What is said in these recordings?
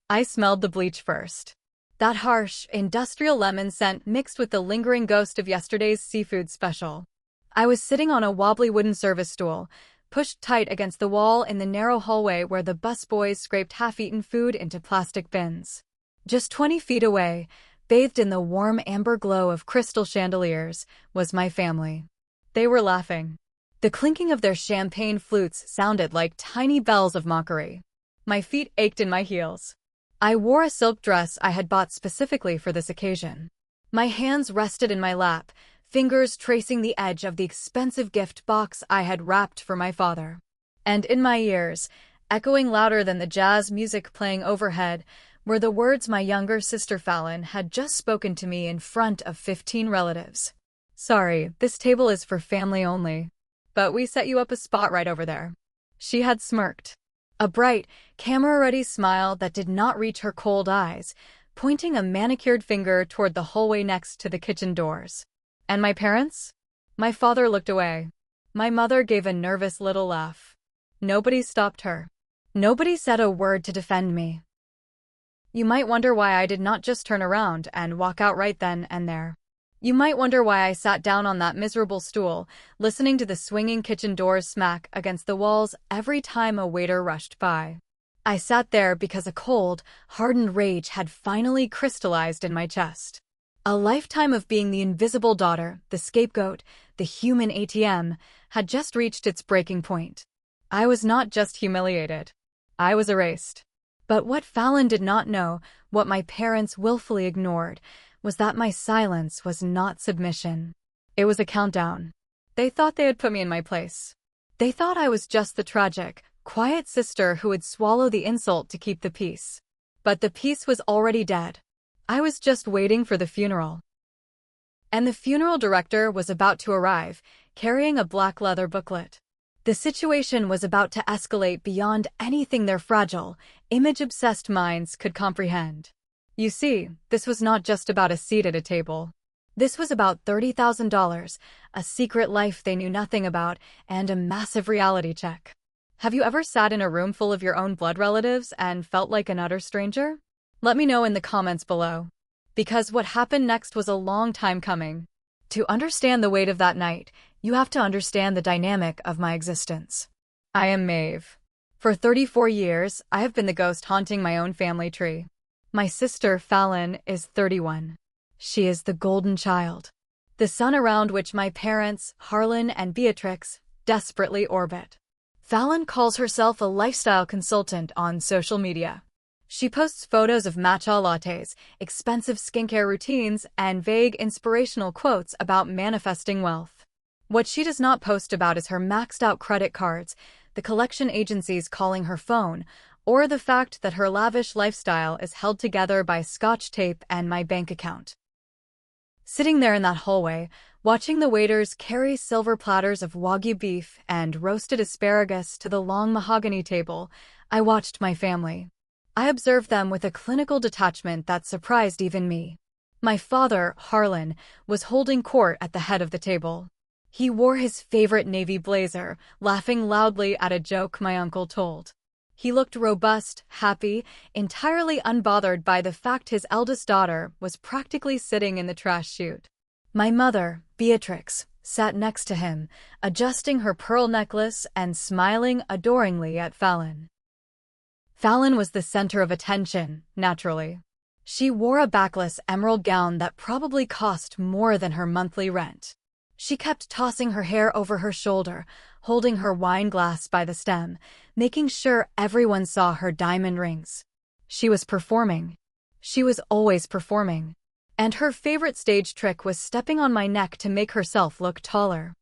I smelled the bleach first. That harsh, industrial lemon scent mixed with the lingering ghost of yesterday's seafood special. I was sitting on a wobbly wooden service stool, pushed tight against the wall in the narrow hallway where the busboys scraped half-eaten food into plastic bins. Just 20 feet away, bathed in the warm amber glow of crystal chandeliers, was my family. They were laughing. The clinking of their champagne flutes sounded like tiny bells of mockery. My feet ached in my heels. I wore a silk dress I had bought specifically for this occasion. My hands rested in my lap, fingers tracing the edge of the expensive gift box I had wrapped for my father. And in my ears, echoing louder than the jazz music playing overhead, were the words my younger sister Fallon had just spoken to me in front of 15 relatives. "Sorry, this table is for family only. But we set you up a spot right over there." She had smirked. A bright, camera-ready smile that did not reach her cold eyes, pointing a manicured finger toward the hallway next to the kitchen doors. And my parents? My father looked away. My mother gave a nervous little laugh. Nobody stopped her. Nobody said a word to defend me. You might wonder why I did not just turn around and walk out right then and there. You might wonder why I sat down on that miserable stool, listening to the swinging kitchen doors smack against the walls every time a waiter rushed by. I sat there because a cold, hardened rage had finally crystallized in my chest. A lifetime of being the invisible daughter, the scapegoat, the human ATM, had just reached its breaking point. I was not just humiliated. I was erased. But what Fallon did not know, what my parents willfully ignored, was that my silence was not submission. It was a countdown. They thought they had put me in my place. They thought I was just the tragic, quiet sister who would swallow the insult to keep the peace. But the peace was already dead. I was just waiting for the funeral. And the funeral director was about to arrive, carrying a black leather booklet. The situation was about to escalate beyond anything their fragile, image-obsessed minds could comprehend. You see, this was not just about a seat at a table. This was about $30,000, a secret life they knew nothing about, and a massive reality check. Have you ever sat in a room full of your own blood relatives and felt like an utter stranger? Let me know in the comments below. Because what happened next was a long time coming. To understand the weight of that night, you have to understand the dynamic of my existence. I am Maeve. For 34 years, I have been the ghost haunting my own family tree. My sister, Fallon, is 31. She is the golden child, the sun around which my parents, Harlan and Beatrix, desperately orbit. Fallon calls herself a lifestyle consultant on social media. She posts photos of matcha lattes, expensive skincare routines, and vague inspirational quotes about manifesting wealth. What she does not post about is her maxed-out credit cards, the collection agencies calling her phone, or the fact that her lavish lifestyle is held together by Scotch tape and my bank account. Sitting there in that hallway, watching the waiters carry silver platters of Wagyu beef and roasted asparagus to the long mahogany table, I watched my family. I observed them with a clinical detachment that surprised even me. My father, Harlan, was holding court at the head of the table. He wore his favorite navy blazer, laughing loudly at a joke my uncle told. He looked robust, happy, entirely unbothered by the fact his eldest daughter was practically sitting in the trash chute. My mother, Beatrix, sat next to him, adjusting her pearl necklace and smiling adoringly at Fallon. Fallon was the center of attention, naturally. She wore a backless emerald gown that probably cost more than her monthly rent. She kept tossing her hair over her shoulder, holding her wine glass by the stem, making sure everyone saw her diamond rings. She was performing. She was always performing. And her favorite stage trick was stepping on my neck to make herself look taller.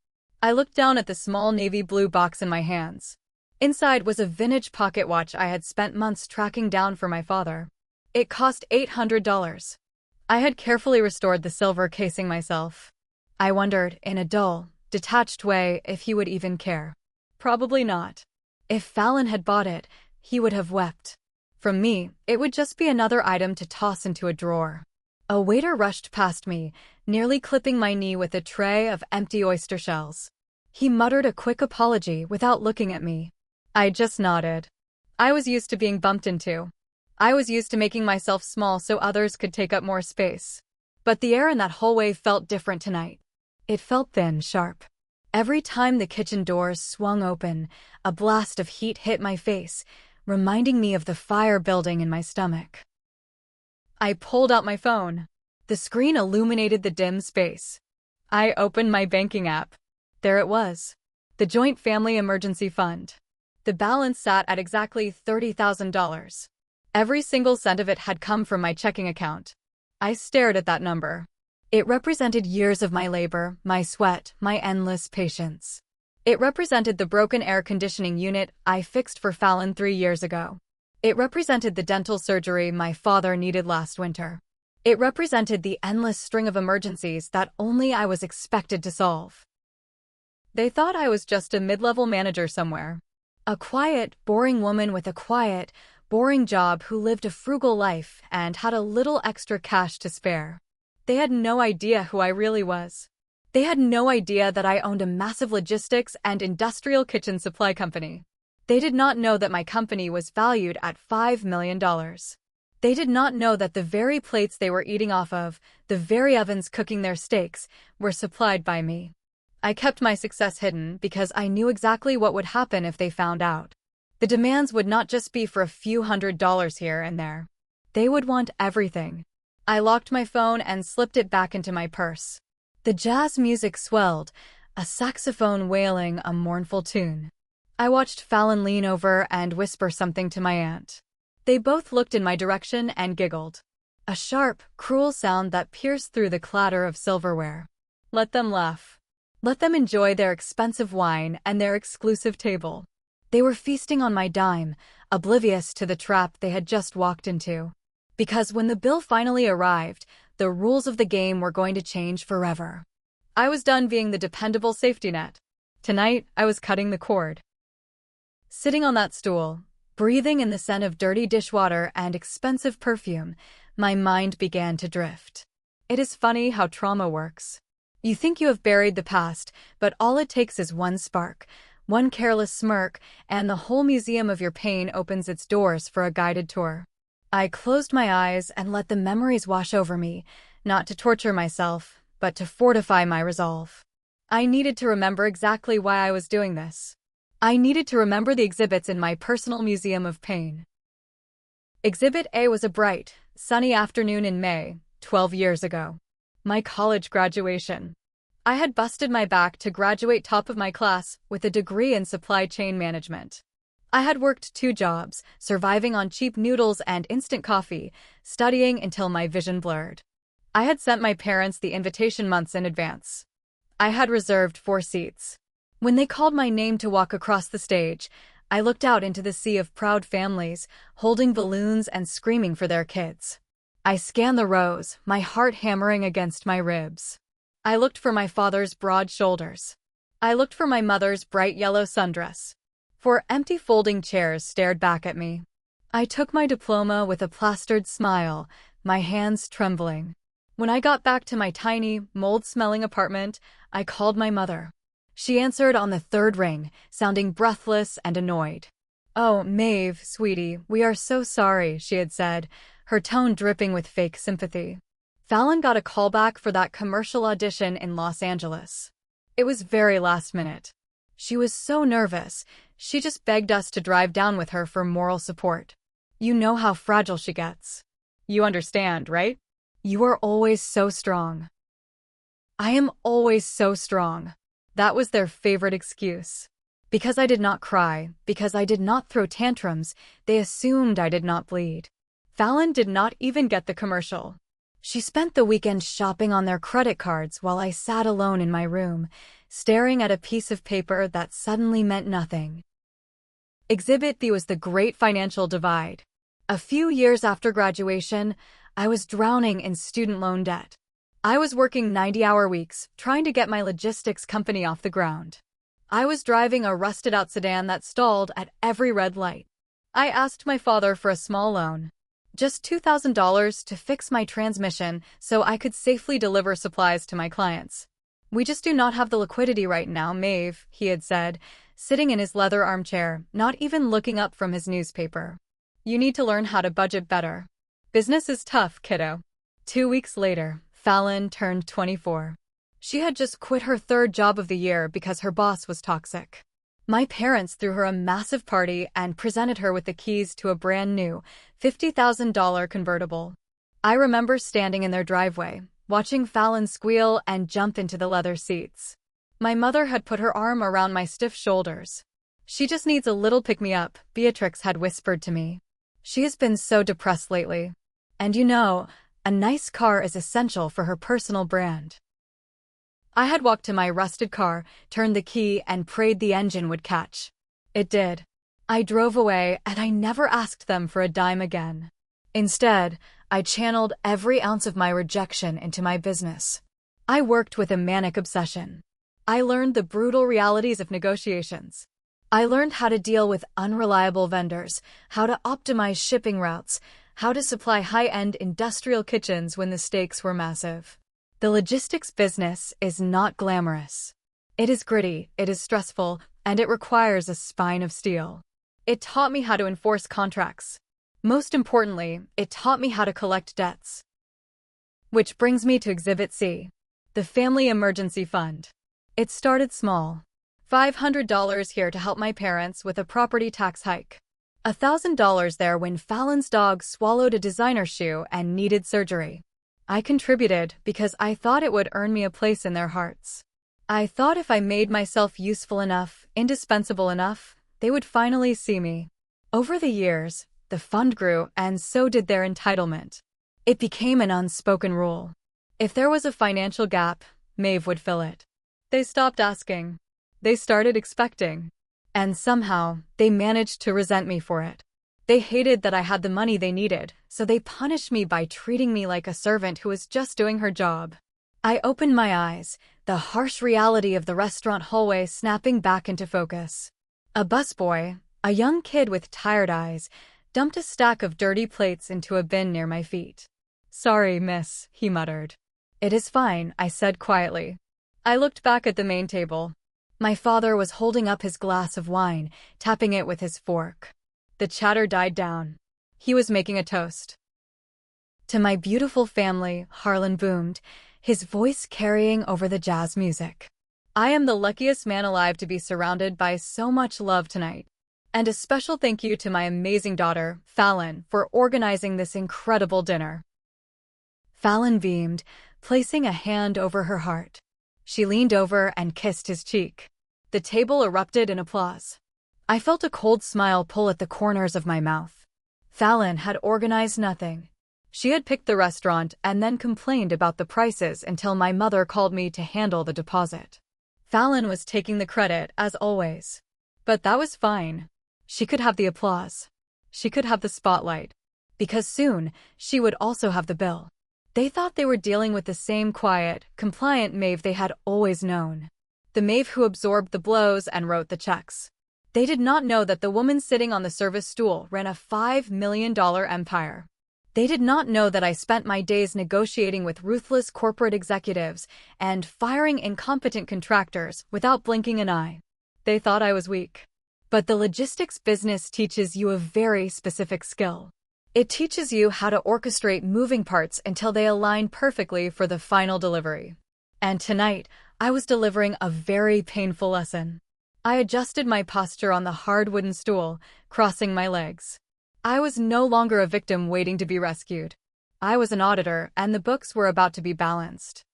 I looked down at the small navy blue box in my hands. Inside was a vintage pocket watch I had spent months tracking down for my father. It cost $800. I had carefully restored the silver casing myself. I wondered, in a dull, detached way, if he would even care. Probably not. If Fallon had bought it, he would have wept. From me, it would just be another item to toss into a drawer. A waiter rushed past me, nearly clipping my knee with a tray of empty oyster shells. He muttered a quick apology without looking at me. I just nodded. I was used to being bumped into. I was used to making myself small so others could take up more space. But the air in that hallway felt different tonight. It felt thin, sharp. Every time the kitchen doors swung open, a blast of heat hit my face, reminding me of the fire building in my stomach. I pulled out my phone. The screen illuminated the dim space. I opened my banking app. There it was. The Joint Family Emergency Fund. The balance sat at exactly $30,000. Every single cent of it had come from my checking account. I stared at that number. It represented years of my labor, my sweat, my endless patience. It represented the broken air conditioning unit I fixed for Fallon 3 years ago. It represented the dental surgery my father needed last winter. It represented the endless string of emergencies that only I was expected to solve. They thought I was just a mid-level manager somewhere. A quiet, boring woman with a quiet, boring job who lived a frugal life and had a little extra cash to spare. They had no idea who I really was. They had no idea that I owned a massive logistics and industrial kitchen supply company. They did not know that my company was valued at $5 million. They did not know that the very plates they were eating off of, the very ovens cooking their steaks, were supplied by me. I kept my success hidden because I knew exactly what would happen if they found out. The demands would not just be for a few $100s here and there. They would want everything. I locked my phone and slipped it back into my purse. The jazz music swelled, a saxophone wailing a mournful tune. I watched Fallon lean over and whisper something to my aunt. They both looked in my direction and giggled. A sharp, cruel sound that pierced through the clatter of silverware. Let them laugh. Let them enjoy their expensive wine and their exclusive table. They were feasting on my dime, oblivious to the trap they had just walked into. Because when the bill finally arrived, the rules of the game were going to change forever. I was done being the dependable safety net. Tonight, I was cutting the cord. Sitting on that stool, breathing in the scent of dirty dishwater and expensive perfume, my mind began to drift. It is funny how trauma works. You think you have buried the past, but all it takes is one spark, one careless smirk, and the whole museum of your pain opens its doors for a guided tour. I closed my eyes and let the memories wash over me, not to torture myself, but to fortify my resolve. I needed to remember exactly why I was doing this. I needed to remember the exhibits in my personal museum of pain. Exhibit A was a bright, sunny afternoon in May, 12 years ago. My college graduation. I had busted my back to graduate top of my class with a degree in supply chain management. I had worked 2 jobs, surviving on cheap noodles and instant coffee, studying until my vision blurred. I had sent my parents the invitation months in advance. I had reserved 4 seats. When they called my name to walk across the stage, I looked out into the sea of proud families, holding balloons and screaming for their kids. I scanned the rows, my heart hammering against my ribs. I looked for my father's broad shoulders. I looked for my mother's bright yellow sundress. 4 empty folding chairs stared back at me. I took my diploma with a plastered smile, my hands trembling. When I got back to my tiny, mold-smelling apartment, I called my mother. She answered on the 3rd ring, sounding breathless and annoyed. "Oh, Maeve, sweetie, we are so sorry," she had said, her tone dripping with fake sympathy. Fallon got a callback for that commercial audition in Los Angeles. It was very last minute. She was so nervous, she just begged us to drive down with her for moral support. You know how fragile she gets. You understand, right? You are always so strong. I am always so strong. That was their favorite excuse. Because I did not cry, because I did not throw tantrums, they assumed I did not bleed. Fallon did not even get the commercial. She spent the weekend shopping on their credit cards while I sat alone in my room, staring at a piece of paper that suddenly meant nothing. Exhibit B was the Great Financial Divide. A few years after graduation, I was drowning in student loan debt. I was working 90-hour weeks, trying to get my logistics company off the ground. I was driving a rusted-out sedan that stalled at every red light. I asked my father for a small loan. Just $2,000 to fix my transmission so I could safely deliver supplies to my clients. "We just do not have the liquidity right now, Maeve," he had said, sitting in his leather armchair, not even looking up from his newspaper. You need to learn how to budget better. Business is tough, kiddo. 2 weeks later, Fallon turned 24. She had just quit her third job of the year because her boss was toxic. My parents threw her a massive party and presented her with the keys to a brand new $50,000 convertible. I remember standing in their driveway, watching Fallon squeal and jump into the leather seats. My mother had put her arm around my stiff shoulders. She just needs a little pick-me-up, Beatrix had whispered to me. She has been so depressed lately. And you know, a nice car is essential for her personal brand. I had walked to my rusted car, turned the key, and prayed the engine would catch. It did. I drove away, and I never asked them for a dime again. Instead, I channeled every ounce of my rejection into my business. I worked with a manic obsession. I learned the brutal realities of negotiations. I learned how to deal with unreliable vendors, how to optimize shipping routes, how to supply high-end industrial kitchens when the stakes were massive. The logistics business is not glamorous. It is gritty, it is stressful, and it requires a spine of steel. It taught me how to enforce contracts. Most importantly, it taught me how to collect debts. Which brings me to Exhibit C, the Family Emergency Fund. It started small. $500 here to help my parents with a property tax hike. $1,000 there when Fallon's dog swallowed a designer shoe and needed surgery. I contributed because I thought it would earn me a place in their hearts. I thought if I made myself useful enough, indispensable enough, they would finally see me. Over the years, the fund grew, and so did their entitlement. It became an unspoken rule. If there was a financial gap, Maeve would fill it. They stopped asking. They started expecting. And somehow, they managed to resent me for it. They hated that I had the money they needed, so they punished me by treating me like a servant who was just doing her job. I opened my eyes, the harsh reality of the restaurant hallway snapping back into focus. A busboy, a young kid with tired eyes, dumped a stack of dirty plates into a bin near my feet. "Sorry, miss," he muttered. "It is fine," I said quietly. I looked back at the main table. My father was holding up his glass of wine, tapping it with his fork. The chatter died down. He was making a toast. "To my beautiful family," Harlan boomed, his voice carrying over the jazz music. "I am the luckiest man alive to be surrounded by so much love tonight. And a special thank you to my amazing daughter, Fallon, for organizing this incredible dinner." Fallon beamed, placing a hand over her heart. She leaned over and kissed his cheek. The table erupted in applause. I felt a cold smile pull at the corners of my mouth. Fallon had organized nothing. She had picked the restaurant and then complained about the prices until my mother called me to handle the deposit. Fallon was taking the credit, as always. But that was fine. She could have the applause. She could have the spotlight. Because soon, she would also have the bill. They thought they were dealing with the same quiet, compliant Maeve they had always known. The Maeve who absorbed the blows and wrote the checks. They did not know that the woman sitting on the service stool ran a $5 million empire. They did not know that I spent my days negotiating with ruthless corporate executives and firing incompetent contractors without blinking an eye. They thought I was weak. But the logistics business teaches you a very specific skill. It teaches you how to orchestrate moving parts until they align perfectly for the final delivery. And tonight, I was delivering a very painful lesson. I adjusted my posture on the hard wooden stool, crossing my legs. I was no longer a victim waiting to be rescued. I was an auditor, and the books were about to be balanced.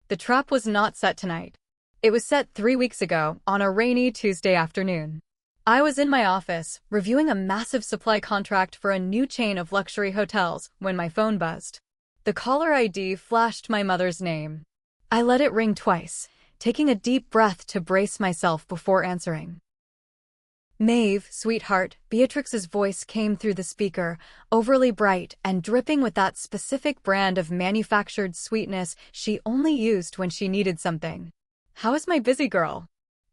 The trap was not set tonight. It was set 3 weeks ago, on a rainy Tuesday afternoon. I was in my office, reviewing a massive supply contract for a new chain of luxury hotels, when my phone buzzed. The caller ID flashed my mother's name. I let it ring twice, taking a deep breath to brace myself before answering. "Maeve, sweetheart," Beatrix's voice came through the speaker, overly bright and dripping with that specific brand of manufactured sweetness she only used when she needed something. "How is my busy girl?"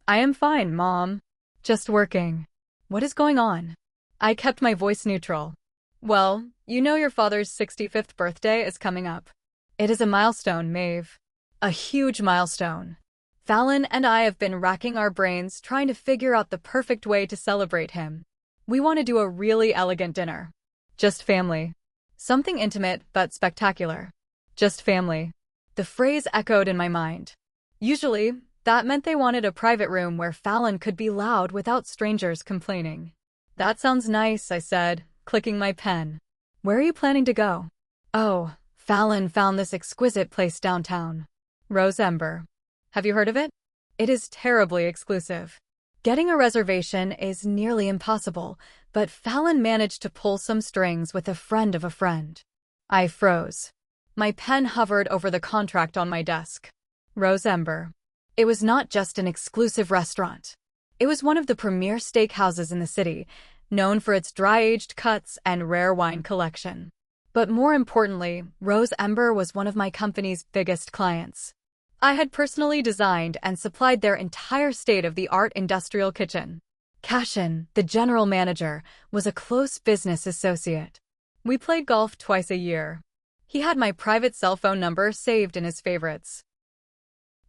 "I am fine, Mom. Just working." "What is going on?" I kept my voice neutral. "Well, you know your father's 65th birthday is coming up. It is a milestone, Maeve. A huge milestone. Fallon and I have been racking our brains trying to figure out the perfect way to celebrate him. We want to do a really elegant dinner. Just family. Something intimate but spectacular. Just family. The phrase echoed in my mind. Usually, that meant they wanted a private room where Fallon could be loud without strangers complaining. That sounds nice, I said, clicking my pen. Where are you planning to go? Oh, Fallon found this exquisite place downtown. Rose Ember. Have you heard of it? It is terribly exclusive. Getting a reservation is nearly impossible, but Fallon managed to pull some strings with a friend of a friend. I froze. My pen hovered over the contract on my desk. Rose Ember. It was not just an exclusive restaurant. It was one of the premier steakhouses in the city, known for its dry-aged cuts and rare wine collection. But more importantly, Rose Ember was one of my company's biggest clients. I had personally designed and supplied their entire state-of-the-art industrial kitchen. Cashin, the general manager, was a close business associate. We played golf twice a year. He had my private cell phone number saved in his favorites.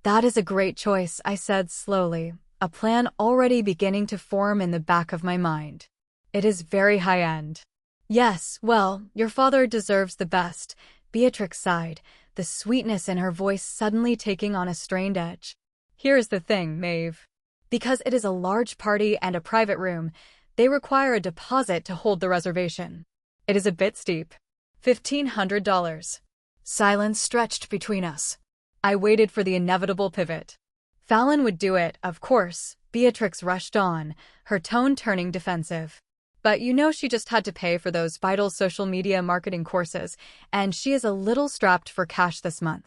That is a great choice, I said slowly, a plan already beginning to form in the back of my mind. It is very high-end. Yes, well, your father deserves the best, Beatrix sighed, the sweetness in her voice suddenly taking on a strained edge. Here's the thing, Maeve. Because it is a large party and a private room, they require a deposit to hold the reservation. It is a bit steep. $1,500. Silence stretched between us. I waited for the inevitable pivot. Fallon would do it, of course, Beatrix rushed on, her tone turning defensive. But you know she just had to pay for those vital social media marketing courses, and she is a little strapped for cash this month.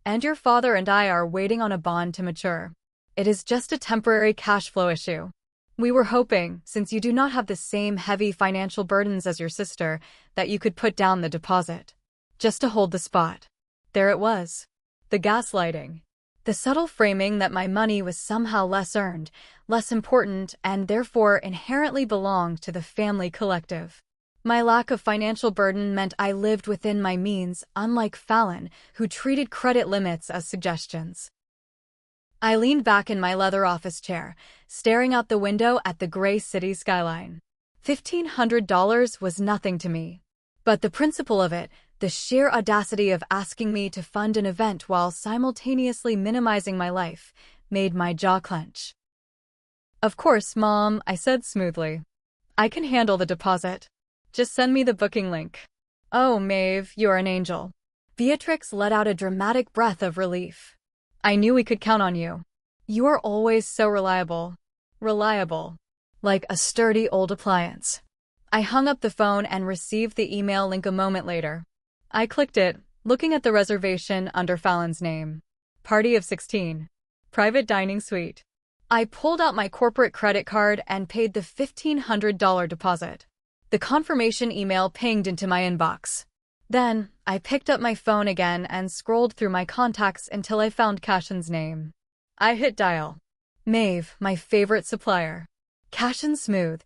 And your father and I are waiting on a bond to mature. It is just a temporary cash flow issue. We were hoping, since you do not have the same heavy financial burdens as your sister, that you could put down the deposit. Just to hold the spot. There it was. The gaslighting. The subtle framing that my money was somehow less earned, less important, and therefore inherently belonged to the family collective. My lack of financial burden meant I lived within my means, unlike Fallon, who treated credit limits as suggestions. I leaned back in my leather office chair, staring out the window at the gray city skyline. $1,500 was nothing to me. But the principle of it, the sheer audacity of asking me to fund an event while simultaneously minimizing my life, made my jaw clench. Of course, Mom, I said smoothly. I can handle the deposit. Just send me the booking link. Oh, Maeve, you're an angel. Beatrix let out a dramatic breath of relief. I knew we could count on you. You are always so reliable. Reliable. Like a sturdy old appliance. I hung up the phone and received the email link a moment later. I clicked it, looking at the reservation under Fallon's name. Party of 16. Private dining suite. I pulled out my corporate credit card and paid the $1,500 deposit. The confirmation email pinged into my inbox. Then, I picked up my phone again and scrolled through my contacts until I found Cashin's name. I hit dial. Maeve, my favorite supplier. Cashin's smooth,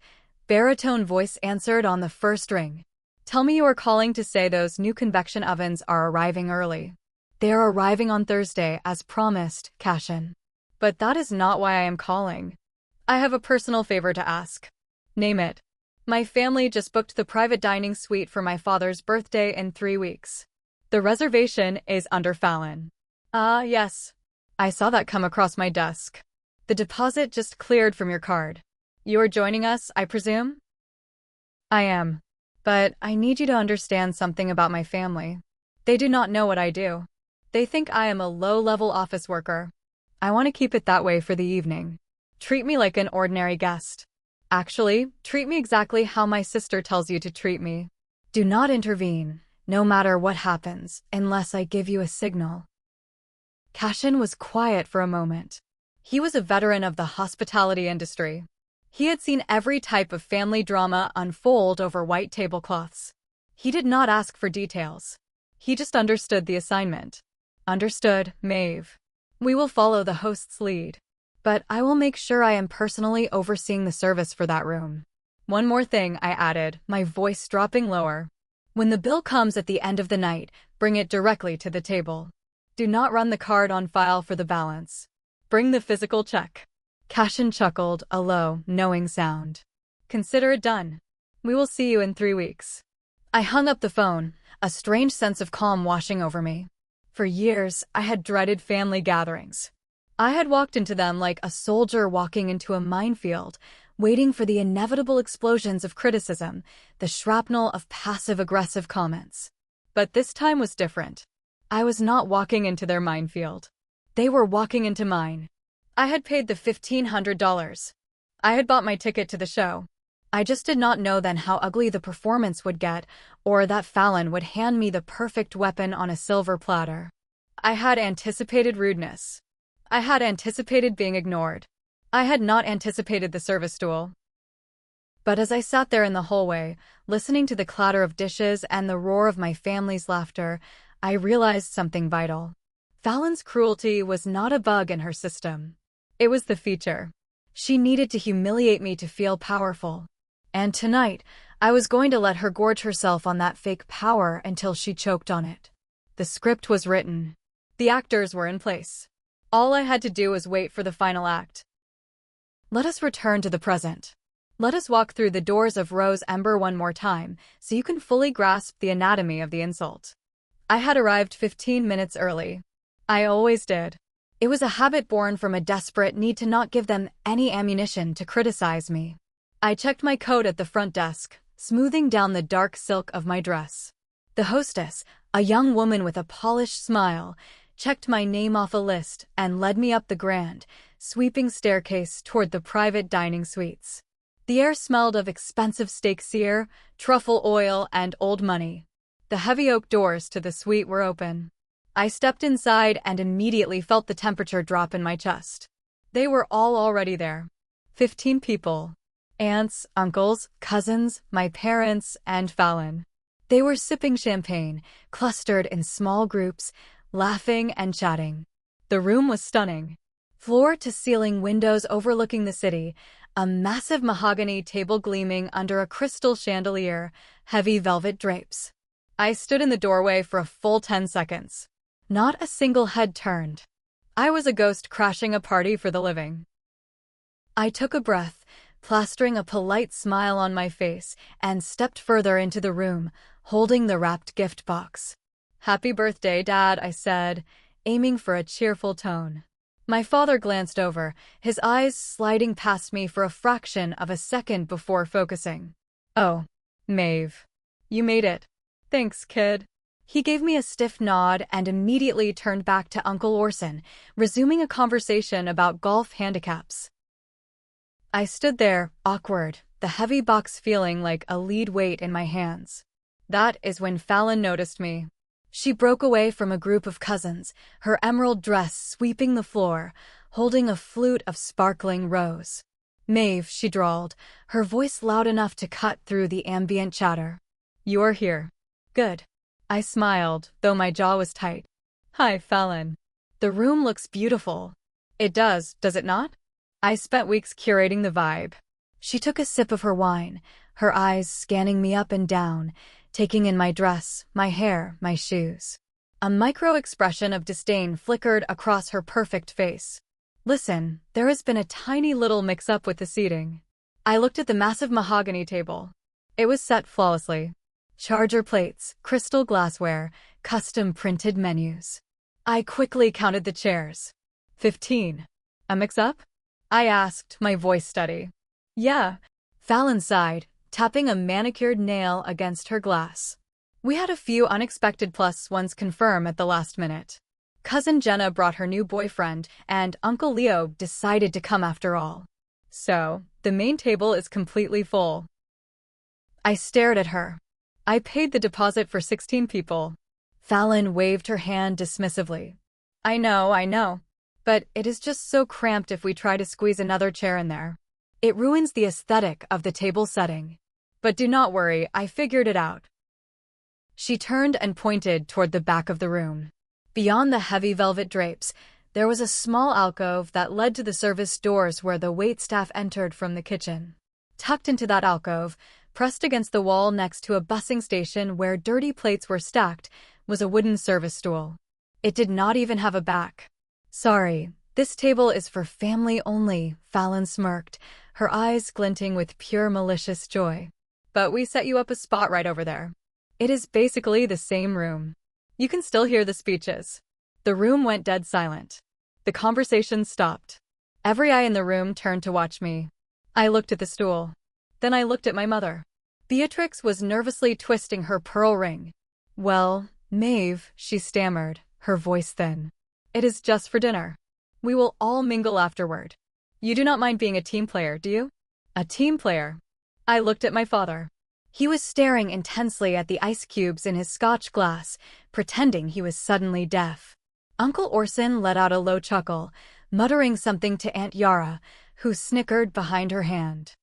baritone voice answered on the first ring. Tell me you are calling to say those new convection ovens are arriving early. They are arriving on Thursday, as promised, Cashin. But that is not why I am calling. I have a personal favor to ask. Name it. My family just booked the private dining suite for my father's birthday in 3 weeks. The reservation is under Fallon. Ah, yes. I saw that come across my desk. The deposit just cleared from your card. You are joining us, I presume? I am. But I need you to understand something about my family. They do not know what I do. They think I am a low-level office worker. I want to keep it that way for the evening. Treat me like an ordinary guest. Actually, treat me exactly how my sister tells you to treat me. Do not intervene, no matter what happens, unless I give you a signal. Cashin was quiet for a moment. He was a veteran of the hospitality industry. He had seen every type of family drama unfold over white tablecloths. He did not ask for details. He just understood the assignment. Understood, Maeve. We will follow the host's lead. But I will make sure I am personally overseeing the service for that room. One more thing, I added, my voice dropping lower. When the bill comes at the end of the night, bring it directly to the table. Do not run the card on file for the balance. Bring the physical check. Cashin chuckled, a low, knowing sound. Consider it done. We will see you in 3 weeks. I hung up the phone, a strange sense of calm washing over me. For years, I had dreaded family gatherings. I had walked into them like a soldier walking into a minefield, waiting for the inevitable explosions of criticism, the shrapnel of passive-aggressive comments. But this time was different. I was not walking into their minefield. They were walking into mine. I had paid the $1,500. I had bought my ticket to the show. I just did not know then how ugly the performance would get, or that Fallon would hand me the perfect weapon on a silver platter. I had anticipated rudeness. I had anticipated being ignored. I had not anticipated the service stool. But as I sat there in the hallway, listening to the clatter of dishes and the roar of my family's laughter, I realized something vital. Fallon's cruelty was not a bug in her system. It was the feature. She needed to humiliate me to feel powerful. And tonight, I was going to let her gorge herself on that fake power until she choked on it. The script was written. The actors were in place. All I had to do was wait for the final act. Let us return to the present. Let us walk through the doors of Rose Ember one more time, so you can fully grasp the anatomy of the insult. I had arrived 15 minutes early. I always did. It was a habit born from a desperate need to not give them any ammunition to criticize me. I checked my coat at the front desk, smoothing down the dark silk of my dress. The hostess, a young woman with a polished smile, checked my name off a list and led me up the grand, sweeping staircase toward the private dining suites. The air smelled of expensive steak sear, truffle oil, and old money. The heavy oak doors to the suite were open. I stepped inside and immediately felt the temperature drop in my chest. They were all already there. 15 people. Aunts, uncles, cousins, my parents, and Fallon. They were sipping champagne, clustered in small groups, laughing and chatting. The room was stunning. Floor-to-ceiling windows overlooking the city, a massive mahogany table gleaming under a crystal chandelier, heavy velvet drapes. I stood in the doorway for a full 10 seconds. Not a single head turned. I was a ghost crashing a party for the living. I took a breath, plastering a polite smile on my face, and stepped further into the room, holding the wrapped gift box. "Happy birthday, Dad," I said, aiming for a cheerful tone. My father glanced over, his eyes sliding past me for a fraction of a second before focusing. "Oh, Maeve. You made it. Thanks, kid." He gave me a stiff nod and immediately turned back to Uncle Orson, resuming a conversation about golf handicaps. I stood there, awkward, the heavy box feeling like a lead weight in my hands. That is when Fallon noticed me. She broke away from a group of cousins, her emerald dress sweeping the floor, holding a flute of sparkling rose. "Maeve," she drawled, her voice loud enough to cut through the ambient chatter. "You're here. Good." I smiled, though my jaw was tight. "Hi, Fallon. The room looks beautiful." "It does it not?" I spent weeks curating the vibe. She took a sip of her wine, her eyes scanning me up and down, taking in my dress, my hair, my shoes. A micro-expression of disdain flickered across her perfect face. "Listen, there has been a tiny little mix-up with the seating." I looked at the massive mahogany table. It was set flawlessly. Charger plates, crystal glassware, custom-printed menus. I quickly counted the chairs. 15. A mix-up? I asked, my voice steady. "Yeah." Fallon sighed, tapping a manicured nail against her glass. "We had a few unexpected plus ones confirm at the last minute. Cousin Jenna brought her new boyfriend, and Uncle Leo decided to come after all. So, the main table is completely full." I stared at her. "I paid the deposit for 16 people." Fallon waved her hand dismissively. I know. But it is just so cramped if we try to squeeze another chair in there. It ruins the aesthetic of the table setting. But do not worry, I figured it out." She turned and pointed toward the back of the room. Beyond the heavy velvet drapes, there was a small alcove that led to the service doors where the waitstaff entered from the kitchen. Tucked into that alcove, pressed against the wall next to a busing station where dirty plates were stacked, was a wooden service stool. It did not even have a back. "Sorry, This table is for family only, Fallon smirked, her eyes glinting with pure malicious joy. But we set you up a spot right over there. It is basically the same room. You can still hear the speeches. The room went dead silent. The conversation stopped. Every eye in the room turned to watch me. I looked at the stool. Then I looked at my mother. Beatrix was nervously twisting her pearl ring. Well, Maeve, she stammered, her voice thin. It is just for dinner. We will all mingle afterward. You do not mind being a team player, do you? A team player. I looked at my father. He was staring intensely at the ice cubes in his scotch glass, pretending he was suddenly deaf. Uncle Orson let out a low chuckle, muttering something to Aunt Yara, who snickered behind her hand.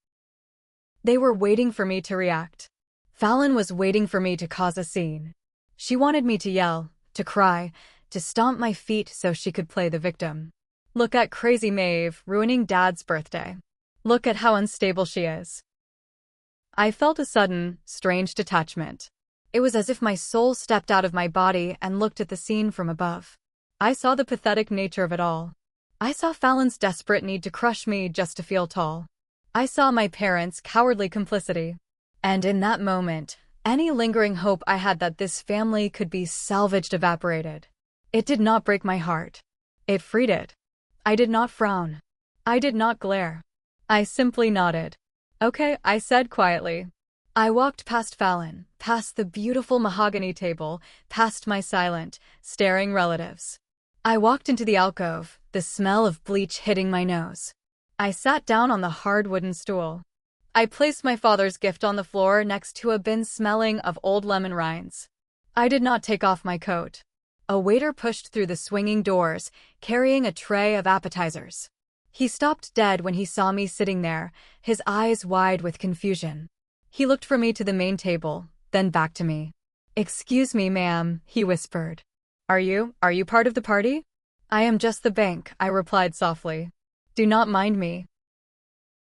They were waiting for me to react. Fallon was waiting for me to cause a scene. She wanted me to yell, to cry, to stomp my feet so she could play the victim. Look at crazy Maeve, ruining Dad's birthday. Look at how unstable she is. I felt a sudden, strange detachment. It was as if my soul stepped out of my body and looked at the scene from above. I saw the pathetic nature of it all. I saw Fallon's desperate need to crush me just to feel tall. I saw my parents' cowardly complicity. And in that moment, any lingering hope I had that this family could be salvaged evaporated. It did not break my heart. It freed it. I did not frown. I did not glare. I simply nodded. Okay, I said quietly. I walked past Fallon, past the beautiful mahogany table, past my silent, staring relatives. I walked into the alcove, the smell of bleach hitting my nose. I sat down on the hard wooden stool. I placed my father's gift on the floor next to a bin smelling of old lemon rinds. I did not take off my coat. A waiter pushed through the swinging doors, carrying a tray of appetizers. He stopped dead when he saw me sitting there, his eyes wide with confusion. He looked from me to the main table, then back to me. "Excuse me, ma'am," he whispered. Are you part of the party?" "I am just the bank," I replied softly. "Do not mind me."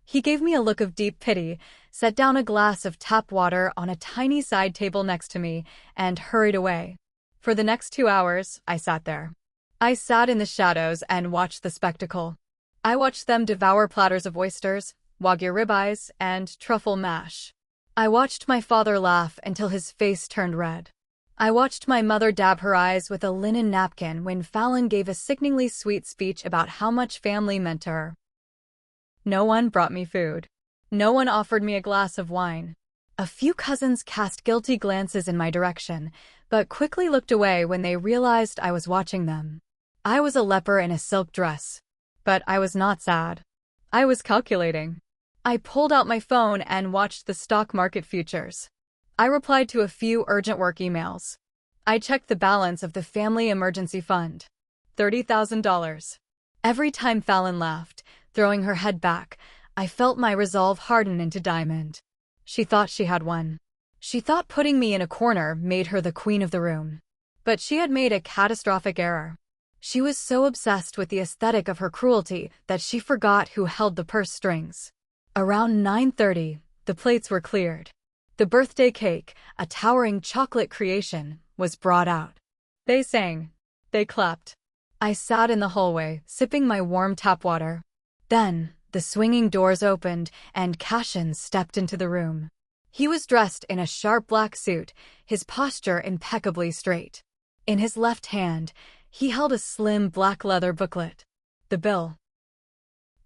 He gave me a look of deep pity, set down a glass of tap water on a tiny side table next to me, and hurried away. For the next 2 hours, I sat there. I sat in the shadows and watched the spectacle. I watched them devour platters of oysters, wagyu ribeyes, and truffle mash. I watched my father laugh until his face turned red. I watched my mother dab her eyes with a linen napkin when Fallon gave a sickeningly sweet speech about how much family meant to her. No one brought me food. No one offered me a glass of wine. A few cousins cast guilty glances in my direction, but quickly looked away when they realized I was watching them. I was a leper in a silk dress. But I was not sad. I was calculating. I pulled out my phone and watched the stock market futures. I replied to a few urgent work emails. I checked the balance of the family emergency fund. $30,000. Every time Fallon laughed, throwing her head back, I felt my resolve harden into diamond. She thought she had won. She thought putting me in a corner made her the queen of the room. But she had made a catastrophic error. She was so obsessed with the aesthetic of her cruelty that she forgot who held the purse strings. Around 9:30, the plates were cleared. The birthday cake, a towering chocolate creation, was brought out. They sang. They clapped. I sat in the hallway, sipping my warm tap water. Then, the swinging doors opened, and Cashin stepped into the room. He was dressed in a sharp black suit, his posture impeccably straight. In his left hand, he held a slim black leather booklet. The bill.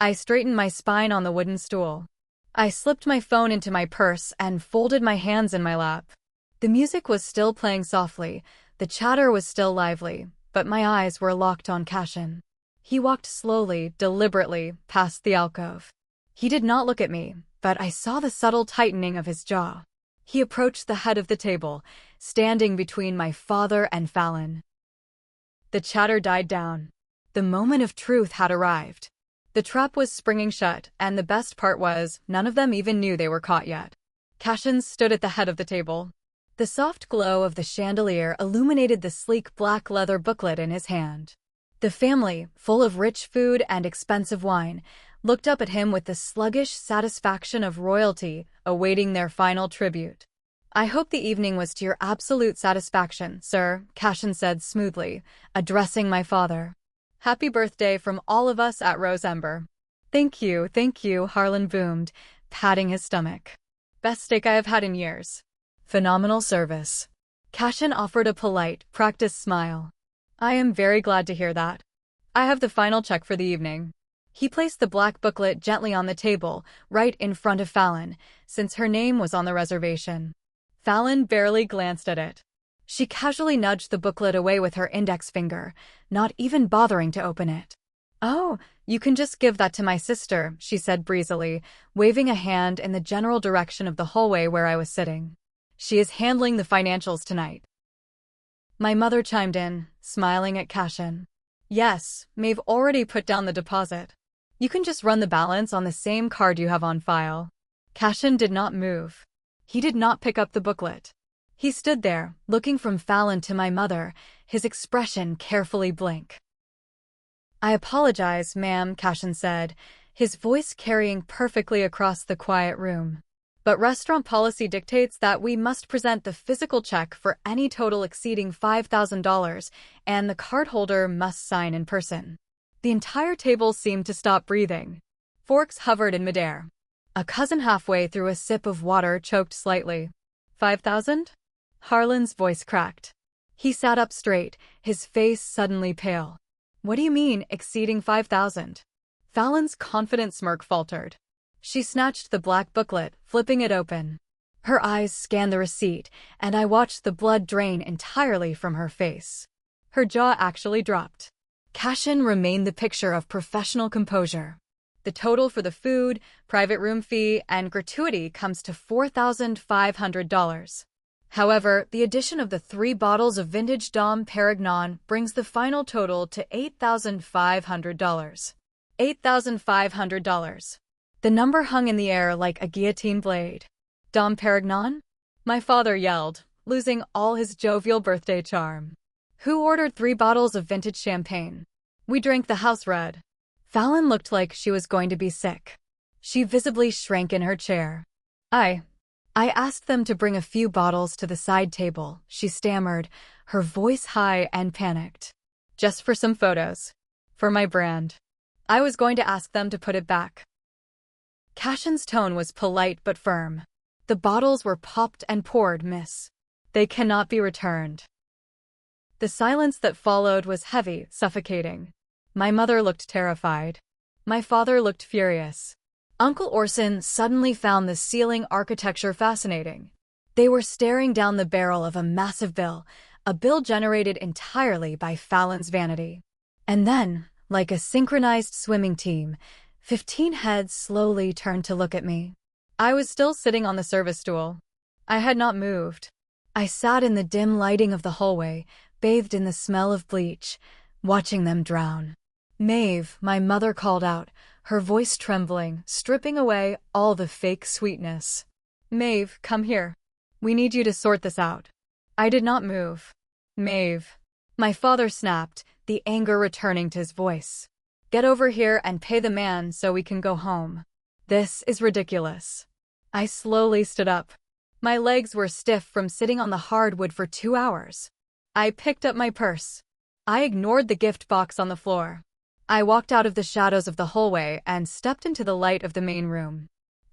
I straightened my spine on the wooden stool. I slipped my phone into my purse and folded my hands in my lap. The music was still playing softly, the chatter was still lively, but my eyes were locked on Cashin. He walked slowly, deliberately, past the alcove. He did not look at me, but I saw the subtle tightening of his jaw. He approached the head of the table, standing between my father and Fallon. The chatter died down. The moment of truth had arrived. The trap was springing shut, and the best part was, none of them even knew they were caught yet. Cashin stood at the head of the table. The soft glow of the chandelier illuminated the sleek black leather booklet in his hand. The family, full of rich food and expensive wine, looked up at him with the sluggish satisfaction of royalty, awaiting their final tribute. "I hope the evening was to your absolute satisfaction, sir," Cashin said smoothly, addressing my father. Happy birthday from all of us at Rose Ember. Thank you, Harlan boomed, patting his stomach. Best steak I have had in years. Phenomenal service. Cashin offered a polite, practiced smile. I am very glad to hear that. I have the final check for the evening. He placed the black booklet gently on the table, right in front of Fallon, since her name was on the reservation. Fallon barely glanced at it. She casually nudged the booklet away with her index finger, not even bothering to open it. Oh, you can just give that to my sister, she said breezily, waving a hand in the general direction of the hallway where I was sitting. She is handling the financials tonight. My mother chimed in, smiling at Cashin. Yes, Maeve already put down the deposit. You can just run the balance on the same card you have on file. Cashin did not move. He did not pick up the booklet. He stood there, looking from Fallon to my mother, his expression carefully blank. I apologize, ma'am, Cashin said, his voice carrying perfectly across the quiet room. But restaurant policy dictates that we must present the physical check for any total exceeding $5,000, and the cardholder must sign in person. The entire table seemed to stop breathing. Forks hovered in midair. A cousin halfway through a sip of water choked slightly. 5,000? Harlan's voice cracked. He sat up straight, his face suddenly pale. What do you mean, exceeding 5,000? Fallon's confident smirk faltered. She snatched the black booklet, flipping it open. Her eyes scanned the receipt, and I watched the blood drain entirely from her face. Her jaw actually dropped. Cashin remained the picture of professional composure. The total for the food, private room fee, and gratuity comes to $4,500. However, the addition of the 3 bottles of vintage Dom Perignon brings the final total to $8,500. $8,500. The number hung in the air like a guillotine blade. Dom Perignon? My father yelled, losing all his jovial birthday charm. Who ordered 3 bottles of vintage champagne? We drank the house red. Fallon looked like she was going to be sick. She visibly shrank in her chair. I asked them to bring a few bottles to the side table, she stammered, her voice high and panicked. Just for some photos. For my brand. I was going to ask them to put it back. Cashin's tone was polite but firm. The bottles were popped and poured, miss. They cannot be returned. The silence that followed was heavy, suffocating. My mother looked terrified. My father looked furious. Uncle Orson suddenly found the ceiling architecture fascinating. They were staring down the barrel of a massive bill, a bill generated entirely by Fallon's vanity. And then, like a synchronized swimming team, 15 heads slowly turned to look at me. I was still sitting on the service stool. I had not moved. I sat in the dim lighting of the hallway, bathed in the smell of bleach, watching them drown. Maeve, my mother called out, her voice trembling, stripping away all the fake sweetness. Maeve, come here. We need you to sort this out. I did not move. Maeve. My father snapped, the anger returning to his voice. Get over here and pay the man so we can go home. This is ridiculous. I slowly stood up. My legs were stiff from sitting on the hardwood for 2 hours. I picked up my purse. I ignored the gift box on the floor. I walked out of the shadows of the hallway and stepped into the light of the main room.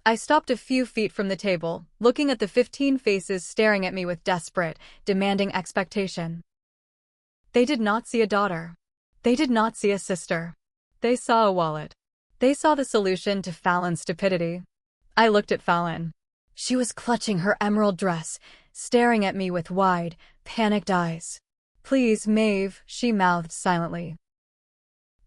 I stopped a few feet from the table, looking at the 15 faces staring at me with desperate, demanding expectation. They did not see a daughter. They did not see a sister. They saw a wallet. They saw the solution to Fallon's stupidity. I looked at Fallon. She was clutching her emerald dress, staring at me with wide, panicked eyes. Please, Maeve, she mouthed silently.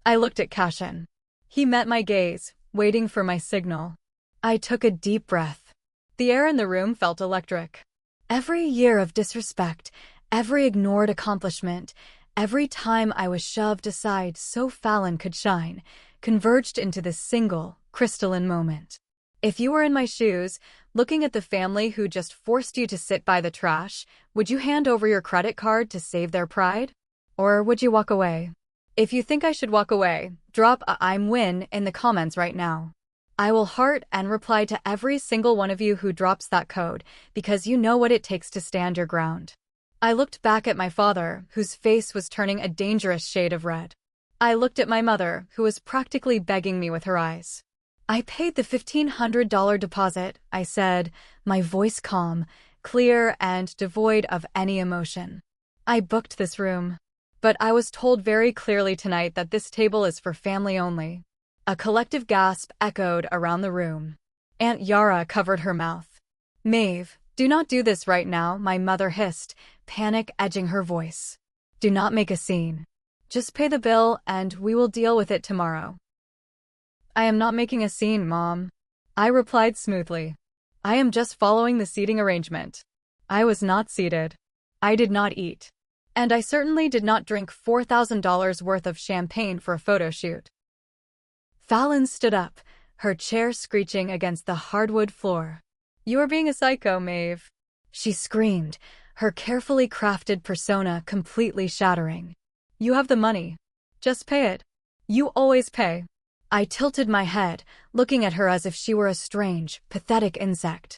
I looked at Cashin. He met my gaze, waiting for my signal. I took a deep breath. The air in the room felt electric. Every year of disrespect, every ignored accomplishment, every time I was shoved aside so Fallon could shine, converged into this single, crystalline moment. If you were in my shoes, looking at the family who just forced you to sit by the trash, would you hand over your credit card to save their pride? Or would you walk away? If you think I should walk away, drop a "I'm win" in the comments right now. I will heart and reply to every single one of you who drops that code, because you know what it takes to stand your ground. I looked back at my father, whose face was turning a dangerous shade of red. I looked at my mother, who was practically begging me with her eyes. I paid the $1,500 deposit, I said, my voice calm, clear, and devoid of any emotion. I booked this room. But I was told very clearly tonight that this table is for family only. A collective gasp echoed around the room. Aunt Yara covered her mouth. Maeve, do not do this right now, my mother hissed, panic edging her voice. Do not make a scene. Just pay the bill and we will deal with it tomorrow. I am not making a scene, Mom. I replied smoothly. I am just following the seating arrangement. I was not seated. I did not eat. And I certainly did not drink $4,000 worth of champagne for a photo shoot. Fallon stood up, her chair screeching against the hardwood floor. You are being a psycho, Maeve. She screamed, her carefully crafted persona completely shattering. You have the money. Just pay it. You always pay. I tilted my head, looking at her as if she were a strange, pathetic insect.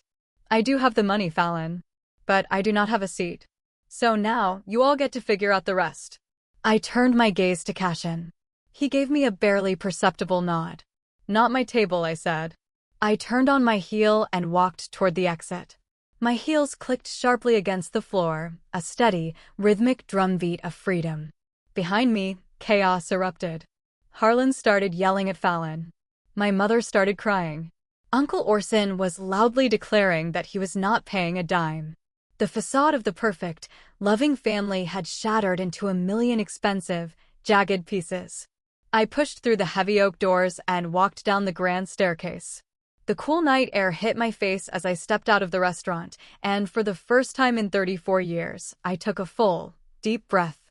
I do have the money, Fallon. But I do not have a seat. So now, you all get to figure out the rest. I turned my gaze to Cashin. He gave me a barely perceptible nod. Not my table, I said. I turned on my heel and walked toward the exit. My heels clicked sharply against the floor, a steady, rhythmic drumbeat of freedom. Behind me, chaos erupted. Harlan started yelling at Fallon. My mother started crying. Uncle Orson was loudly declaring that he was not paying a dime. The facade of the perfect, loving family had shattered into a million expensive, jagged pieces. I pushed through the heavy oak doors and walked down the grand staircase. The cool night air hit my face as I stepped out of the restaurant, and for the first time in 34 years, I took a full, deep breath.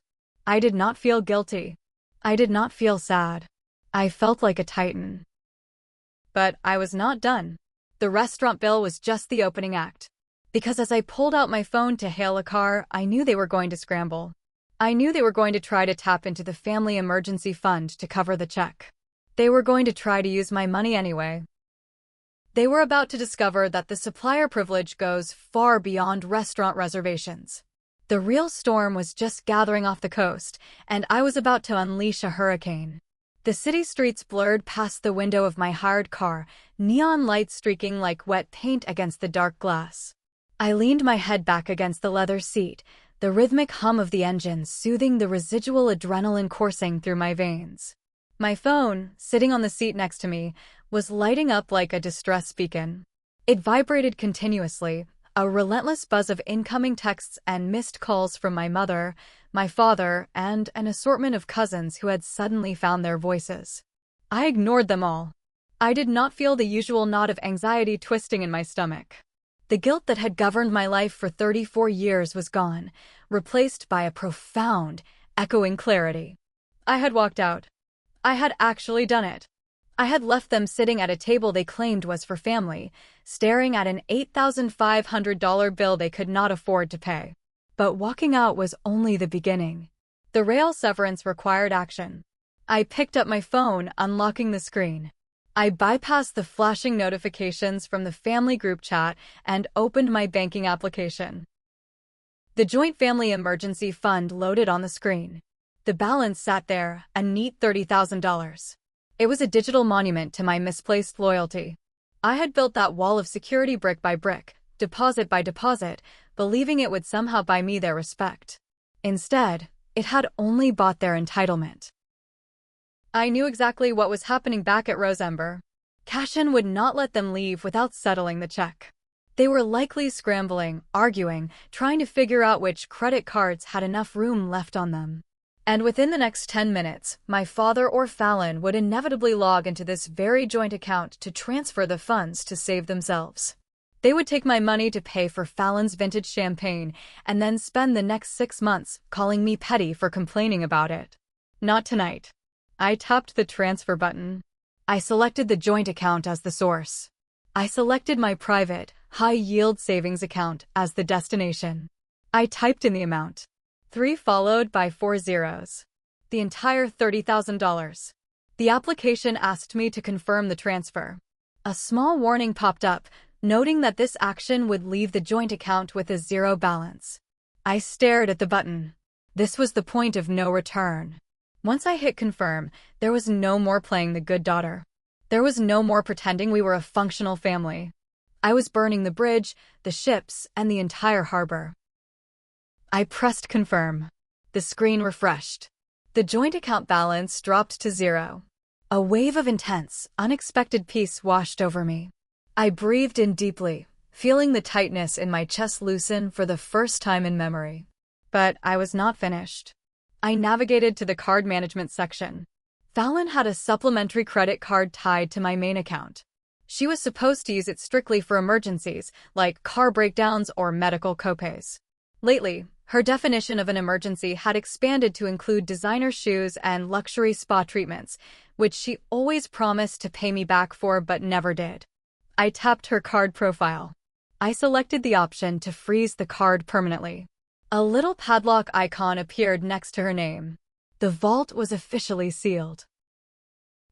I did not feel guilty. I did not feel sad. I felt like a titan. But I was not done. The restaurant bill was just the opening act. Because as I pulled out my phone to hail a car, I knew they were going to scramble. I knew they were going to try to tap into the family emergency fund to cover the check. They were going to try to use my money anyway. They were about to discover that the supplier privilege goes far beyond restaurant reservations. The real storm was just gathering off the coast, and I was about to unleash a hurricane. The city streets blurred past the window of my hired car, neon lights streaking like wet paint against the dark glass. I leaned my head back against the leather seat, the rhythmic hum of the engine soothing the residual adrenaline coursing through my veins. My phone, sitting on the seat next to me, was lighting up like a distress beacon. It vibrated continuously, a relentless buzz of incoming texts and missed calls from my mother, my father, and an assortment of cousins who had suddenly found their voices. I ignored them all. I did not feel the usual knot of anxiety twisting in my stomach. The guilt that had governed my life for 34 years was gone, replaced by a profound, echoing clarity. I had walked out. I had actually done it. I had left them sitting at a table they claimed was for family, staring at an $8,500 bill they could not afford to pay. But walking out was only the beginning. The rail severance required action. I picked up my phone, unlocking the screen. I bypassed the flashing notifications from the family group chat and opened my banking application. The Joint Family Emergency Fund loaded on the screen. The balance sat there, a neat $30,000. It was a digital monument to my misplaced loyalty. I had built that wall of security brick by brick, deposit by deposit, believing it would somehow buy me their respect. Instead, it had only bought their entitlement. I knew exactly what was happening back at Rosember. Cashin would not let them leave without settling the check. They were likely scrambling, arguing, trying to figure out which credit cards had enough room left on them. And within the next 10 minutes, my father or Fallon would inevitably log into this very joint account to transfer the funds to save themselves. They would take my money to pay for Fallon's vintage champagne and then spend the next 6 months calling me petty for complaining about it. Not tonight. I tapped the transfer button. I selected the joint account as the source. I selected my private, high-yield savings account as the destination. I typed in the amount. 3 followed by 4 zeros. The entire $30,000. The application asked me to confirm the transfer. A small warning popped up, noting that this action would leave the joint account with a zero balance. I stared at the button. This was the point of no return. Once I hit confirm, there was no more playing the good daughter. There was no more pretending we were a functional family. I was burning the bridge, the ships, and the entire harbor. I pressed confirm. The screen refreshed. The joint account balance dropped to 0. A wave of intense, unexpected peace washed over me. I breathed in deeply, feeling the tightness in my chest loosen for the first time in memory. But I was not finished. I navigated to the card management section. Fallon had a supplementary credit card tied to my main account. She was supposed to use it strictly for emergencies, like car breakdowns or medical copays. Lately, her definition of an emergency had expanded to include designer shoes and luxury spa treatments, which she always promised to pay me back for but never did. I tapped her card profile. I selected the option to freeze the card permanently. A little padlock icon appeared next to her name. The vault was officially sealed.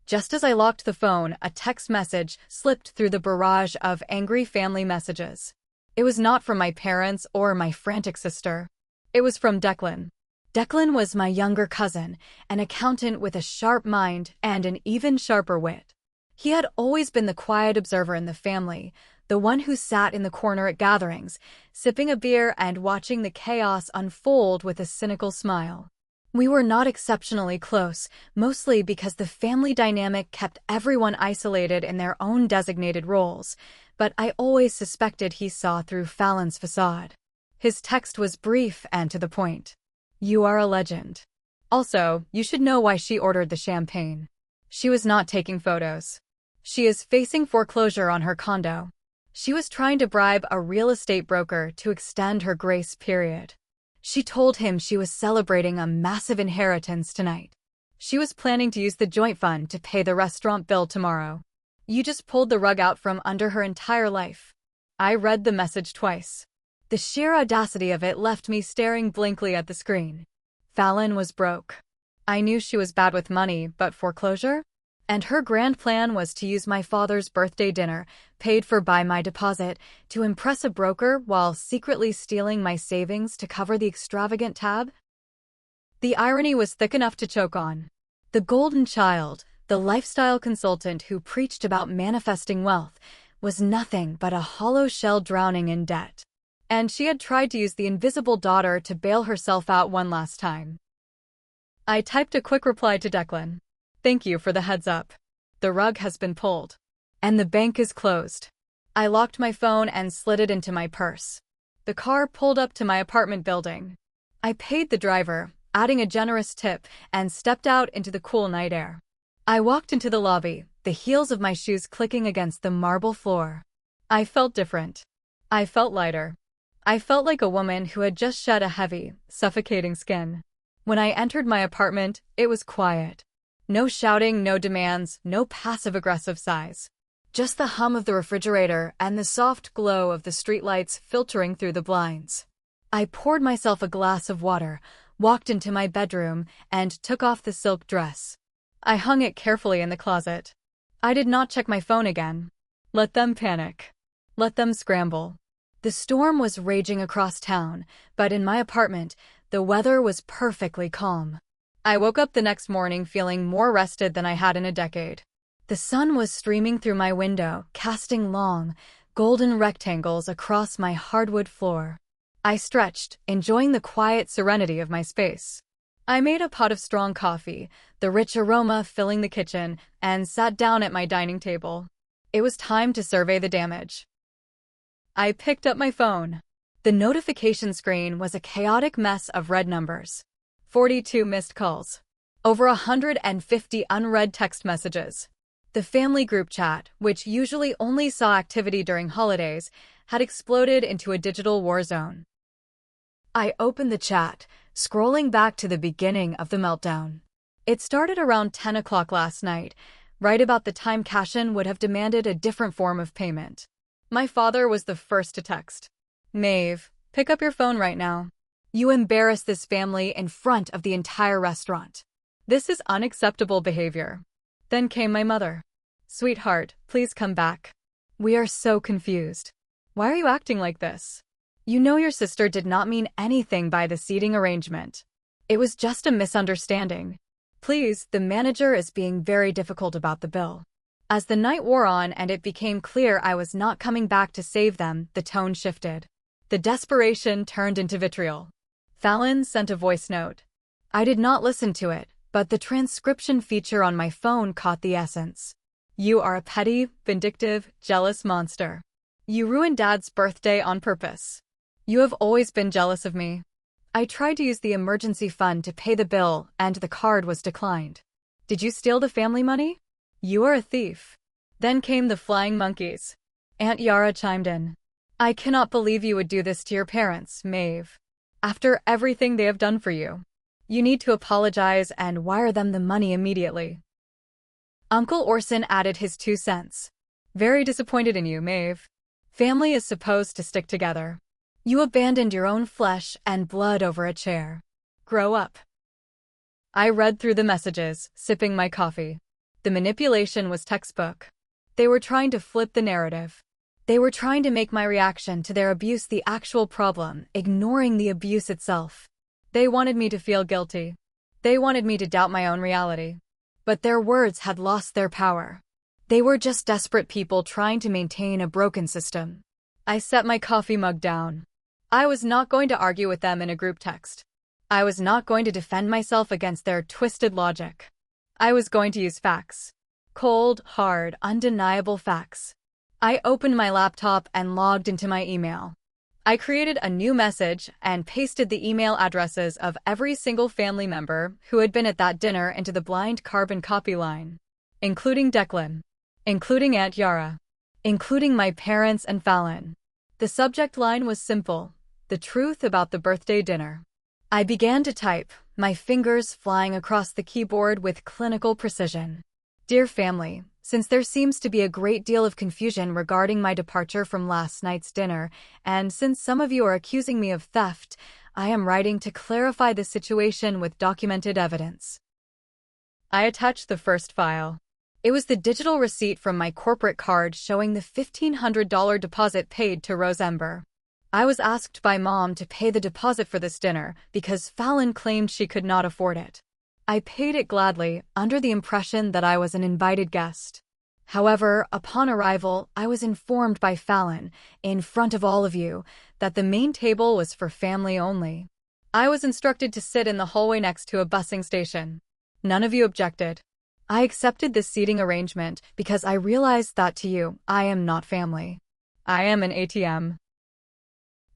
Just as I locked the phone, a text message slipped through the barrage of angry family messages. It was not from my parents or my frantic sister. It was from Declan. Declan was my younger cousin, an accountant with a sharp mind and an even sharper wit. He had always been the quiet observer in the family, the one who sat in the corner at gatherings, sipping a beer and watching the chaos unfold with a cynical smile. We were not exceptionally close, mostly because the family dynamic kept everyone isolated in their own designated roles, but I always suspected he saw through Fallon's facade. His text was brief and to the point. You are a legend. Also, you should know why she ordered the champagne. She was not taking photos. She is facing foreclosure on her condo. She was trying to bribe a real estate broker to extend her grace period. She told him she was celebrating a massive inheritance tonight. She was planning to use the joint fund to pay the restaurant bill tomorrow. You just pulled the rug out from under her entire life. I read the message twice. The sheer audacity of it left me staring blankly at the screen. Fallon was broke. I knew she was bad with money, but foreclosure? And her grand plan was to use my father's birthday dinner, paid for by my deposit, to impress a broker while secretly stealing my savings to cover the extravagant tab? The irony was thick enough to choke on. The golden child, the lifestyle consultant who preached about manifesting wealth, was nothing but a hollow shell drowning in debt. And she had tried to use the invisible daughter to bail herself out one last time. I typed a quick reply to Declan. Thank you for the heads up. The rug has been pulled. And the bank is closed. I locked my phone and slid it into my purse. The car pulled up to my apartment building. I paid the driver, adding a generous tip, and stepped out into the cool night air. I walked into the lobby, the heels of my shoes clicking against the marble floor. I felt different. I felt lighter. I felt like a woman who had just shed a heavy, suffocating skin. When I entered my apartment, it was quiet. No shouting, no demands, no passive-aggressive sighs. Just the hum of the refrigerator and the soft glow of the streetlights filtering through the blinds. I poured myself a glass of water, walked into my bedroom, and took off the silk dress. I hung it carefully in the closet. I did not check my phone again. Let them panic. Let them scramble. The storm was raging across town, but in my apartment, the weather was perfectly calm. I woke up the next morning feeling more rested than I had in a decade. The sun was streaming through my window, casting long, golden rectangles across my hardwood floor. I stretched, enjoying the quiet serenity of my space. I made a pot of strong coffee, the rich aroma filling the kitchen, and sat down at my dining table. It was time to survey the damage. I picked up my phone. The notification screen was a chaotic mess of red numbers. 42 missed calls. Over 150 unread text messages. The family group chat, which usually only saw activity during holidays, had exploded into a digital war zone. I opened the chat, scrolling back to the beginning of the meltdown. It started around 10 o'clock last night, right about the time Cashin would have demanded a different form of payment. My father was the first to text. Maeve, pick up your phone right now. You embarrassed this family in front of the entire restaurant. This is unacceptable behavior. Then came my mother. Sweetheart, please come back. We are so confused. Why are you acting like this? You know your sister did not mean anything by the seating arrangement. It was just a misunderstanding. Please, the manager is being very difficult about the bill. As the night wore on and it became clear I was not coming back to save them, the tone shifted. The desperation turned into vitriol. Fallon sent a voice note. I did not listen to it, but the transcription feature on my phone caught the essence. You are a petty, vindictive, jealous monster. You ruined Dad's birthday on purpose. You have always been jealous of me. I tried to use the emergency fund to pay the bill, and the card was declined. Did you steal the family money? You are a thief. Then came the flying monkeys. Aunt Yara chimed in. I cannot believe you would do this to your parents, Maeve. After everything they have done for you. You need to apologize and wire them the money immediately. Uncle Orson added his 2 cents. Very disappointed in you, Maeve. Family is supposed to stick together. You abandoned your own flesh and blood over a chair. Grow up. I read through the messages, sipping my coffee. The manipulation was textbook. They were trying to flip the narrative. They were trying to make my reaction to their abuse the actual problem, ignoring the abuse itself. They wanted me to feel guilty. They wanted me to doubt my own reality. But their words had lost their power. They were just desperate people trying to maintain a broken system. I set my coffee mug down. I was not going to argue with them in a group text. I was not going to defend myself against their twisted logic. I was going to use facts. Cold, hard, undeniable facts. I opened my laptop and logged into my email. I created a new message and pasted the email addresses of every single family member who had been at that dinner into the blind carbon copy line, including Declan, including Aunt Yara, including my parents and Fallon. The subject line was simple: the truth about the birthday dinner. I began to type, my fingers flying across the keyboard with clinical precision. Dear family, since there seems to be a great deal of confusion regarding my departure from last night's dinner, and since some of you are accusing me of theft, I am writing to clarify the situation with documented evidence. I attached the first file. It was the digital receipt from my corporate card showing the $1,500 deposit paid to Rosember. I was asked by Mom to pay the deposit for this dinner because Fallon claimed she could not afford it. I paid it gladly, under the impression that I was an invited guest. However, upon arrival, I was informed by Fallon, in front of all of you, that the main table was for family only. I was instructed to sit in the hallway next to a busing station. None of you objected. I accepted this seating arrangement because I realized that to you, I am not family. I am an ATM.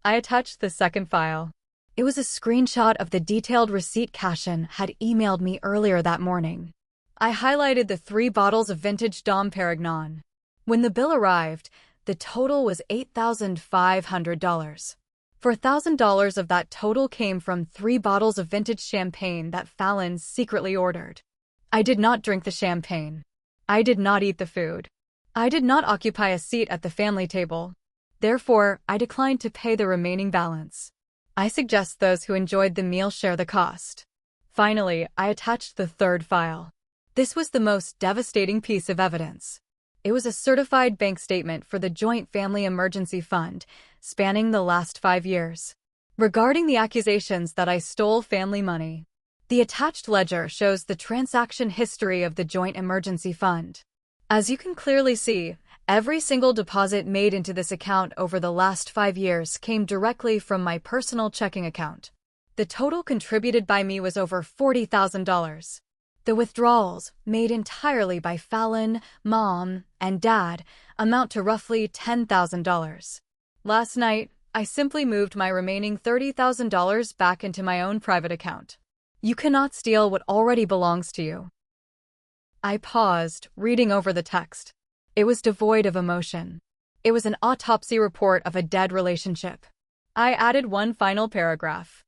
I attached the second file. It was a screenshot of the detailed receipt Cashin had emailed me earlier that morning. I highlighted the 3 bottles of vintage Dom Perignon. When the bill arrived, the total was $8,500. $4,000 of that total came from 3 bottles of vintage champagne that Fallon secretly ordered. I did not drink the champagne. I did not eat the food. I did not occupy a seat at the family table. Therefore, I declined to pay the remaining balance. I suggest those who enjoyed the meal share the cost. Finally, I attached the third file. This was the most devastating piece of evidence. It was a certified bank statement for the Joint Family Emergency Fund, spanning the last 5 years. Regarding the accusations that I stole family money, the attached ledger shows the transaction history of the Joint Emergency Fund. As you can clearly see, every single deposit made into this account over the last 5 years came directly from my personal checking account. The total contributed by me was over $40,000. The withdrawals, made entirely by Fallon, Mom, and Dad, amount to roughly $10,000. Last night, I simply moved my remaining $30,000 back into my own private account. You cannot steal what already belongs to you. I paused, reading over the text. It was devoid of emotion. It was an autopsy report of a dead relationship. I added one final paragraph.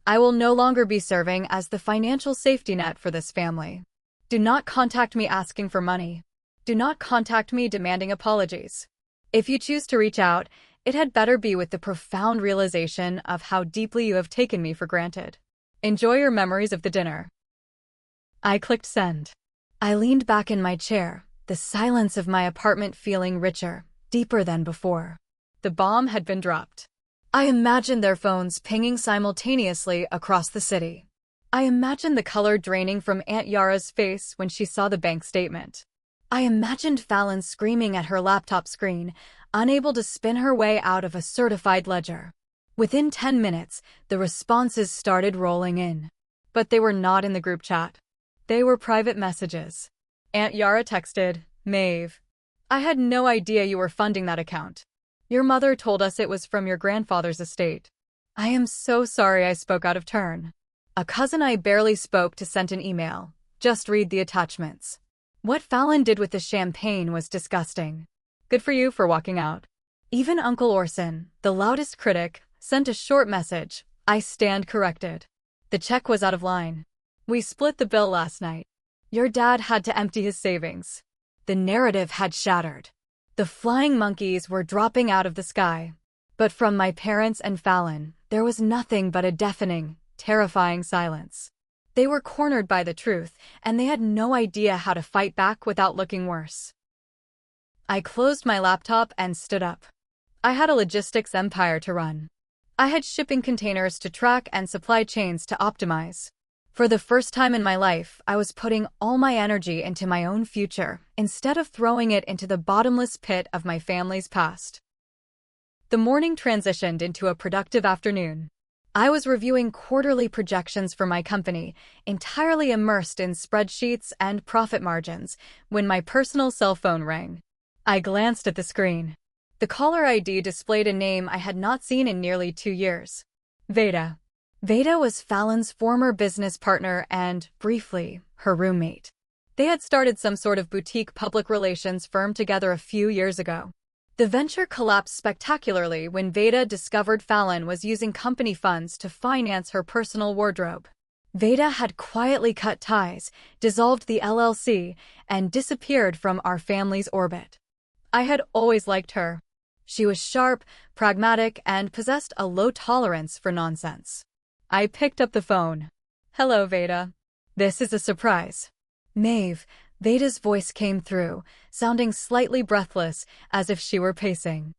I will no longer be serving as the financial safety net for this family. Do not contact me asking for money. Do not contact me demanding apologies. If you choose to reach out, it had better be with the profound realization of how deeply you have taken me for granted. Enjoy your memories of the dinner. I clicked send. I leaned back in my chair, the silence of my apartment feeling richer, deeper than before. The bomb had been dropped. I imagined their phones pinging simultaneously across the city. I imagined the color draining from Aunt Yara's face when she saw the bank statement. I imagined Fallon screaming at her laptop screen, unable to spin her way out of a certified ledger. Within 10 minutes, the responses started rolling in. But they were not in the group chat. They were private messages. Aunt Yara texted, "Maeve, I had no idea you were funding that account. Your mother told us it was from your grandfather's estate. I am so sorry I spoke out of turn. A cousin I barely spoke to sent an email. Just read the attachments." What Fallon did with the champagne was disgusting. Good for you for walking out. Even Uncle Orson, the loudest critic, sent a short message. "I stand corrected. The check was out of line. We split the bill last night. Your dad had to empty his savings." The narrative had shattered. The flying monkeys were dropping out of the sky. But from my parents and Fallon, there was nothing but a deafening, terrifying silence. They were cornered by the truth, and they had no idea how to fight back without looking worse. I closed my laptop and stood up. I had a logistics empire to run. I had shipping containers to track and supply chains to optimize. For the first time in my life, I was putting all my energy into my own future, instead of throwing it into the bottomless pit of my family's past. The morning transitioned into a productive afternoon. I was reviewing quarterly projections for my company, entirely immersed in spreadsheets and profit margins, when my personal cell phone rang. I glanced at the screen. The caller ID displayed a name I had not seen in nearly 2 years. Veda. Veda was Fallon's former business partner and, briefly, her roommate. They had started some sort of boutique public relations firm together a few years ago. The venture collapsed spectacularly when Veda discovered Fallon was using company funds to finance her personal wardrobe. Veda had quietly cut ties, dissolved the LLC, and disappeared from our family's orbit. I had always liked her. She was sharp, pragmatic, and possessed a low tolerance for nonsense. I picked up the phone. "Hello, Veda. This is a surprise." "Maeve," Veda's voice came through, sounding slightly breathless, as if she were pacing.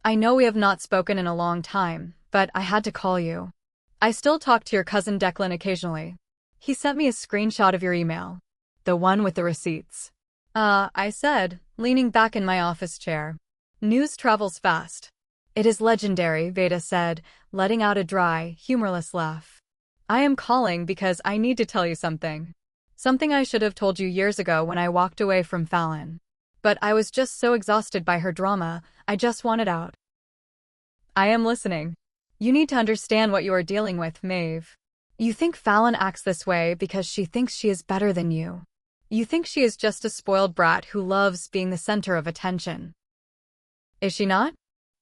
"I know we have not spoken in a long time, but I had to call you. I still talk to your cousin Declan occasionally. He sent me a screenshot of your email. The one with the receipts." I said, leaning back in my office chair. "News travels fast." "It is legendary," Veda said, letting out a dry, humorless laugh. "I am calling because I need to tell you something. Something I should have told you years ago when I walked away from Fallon. But I was just so exhausted by her drama, I just wanted out." "I am listening." "You need to understand what you are dealing with, Maeve. You think Fallon acts this way because she thinks she is better than you. You think she is just a spoiled brat who loves being the center of attention. Is she not?"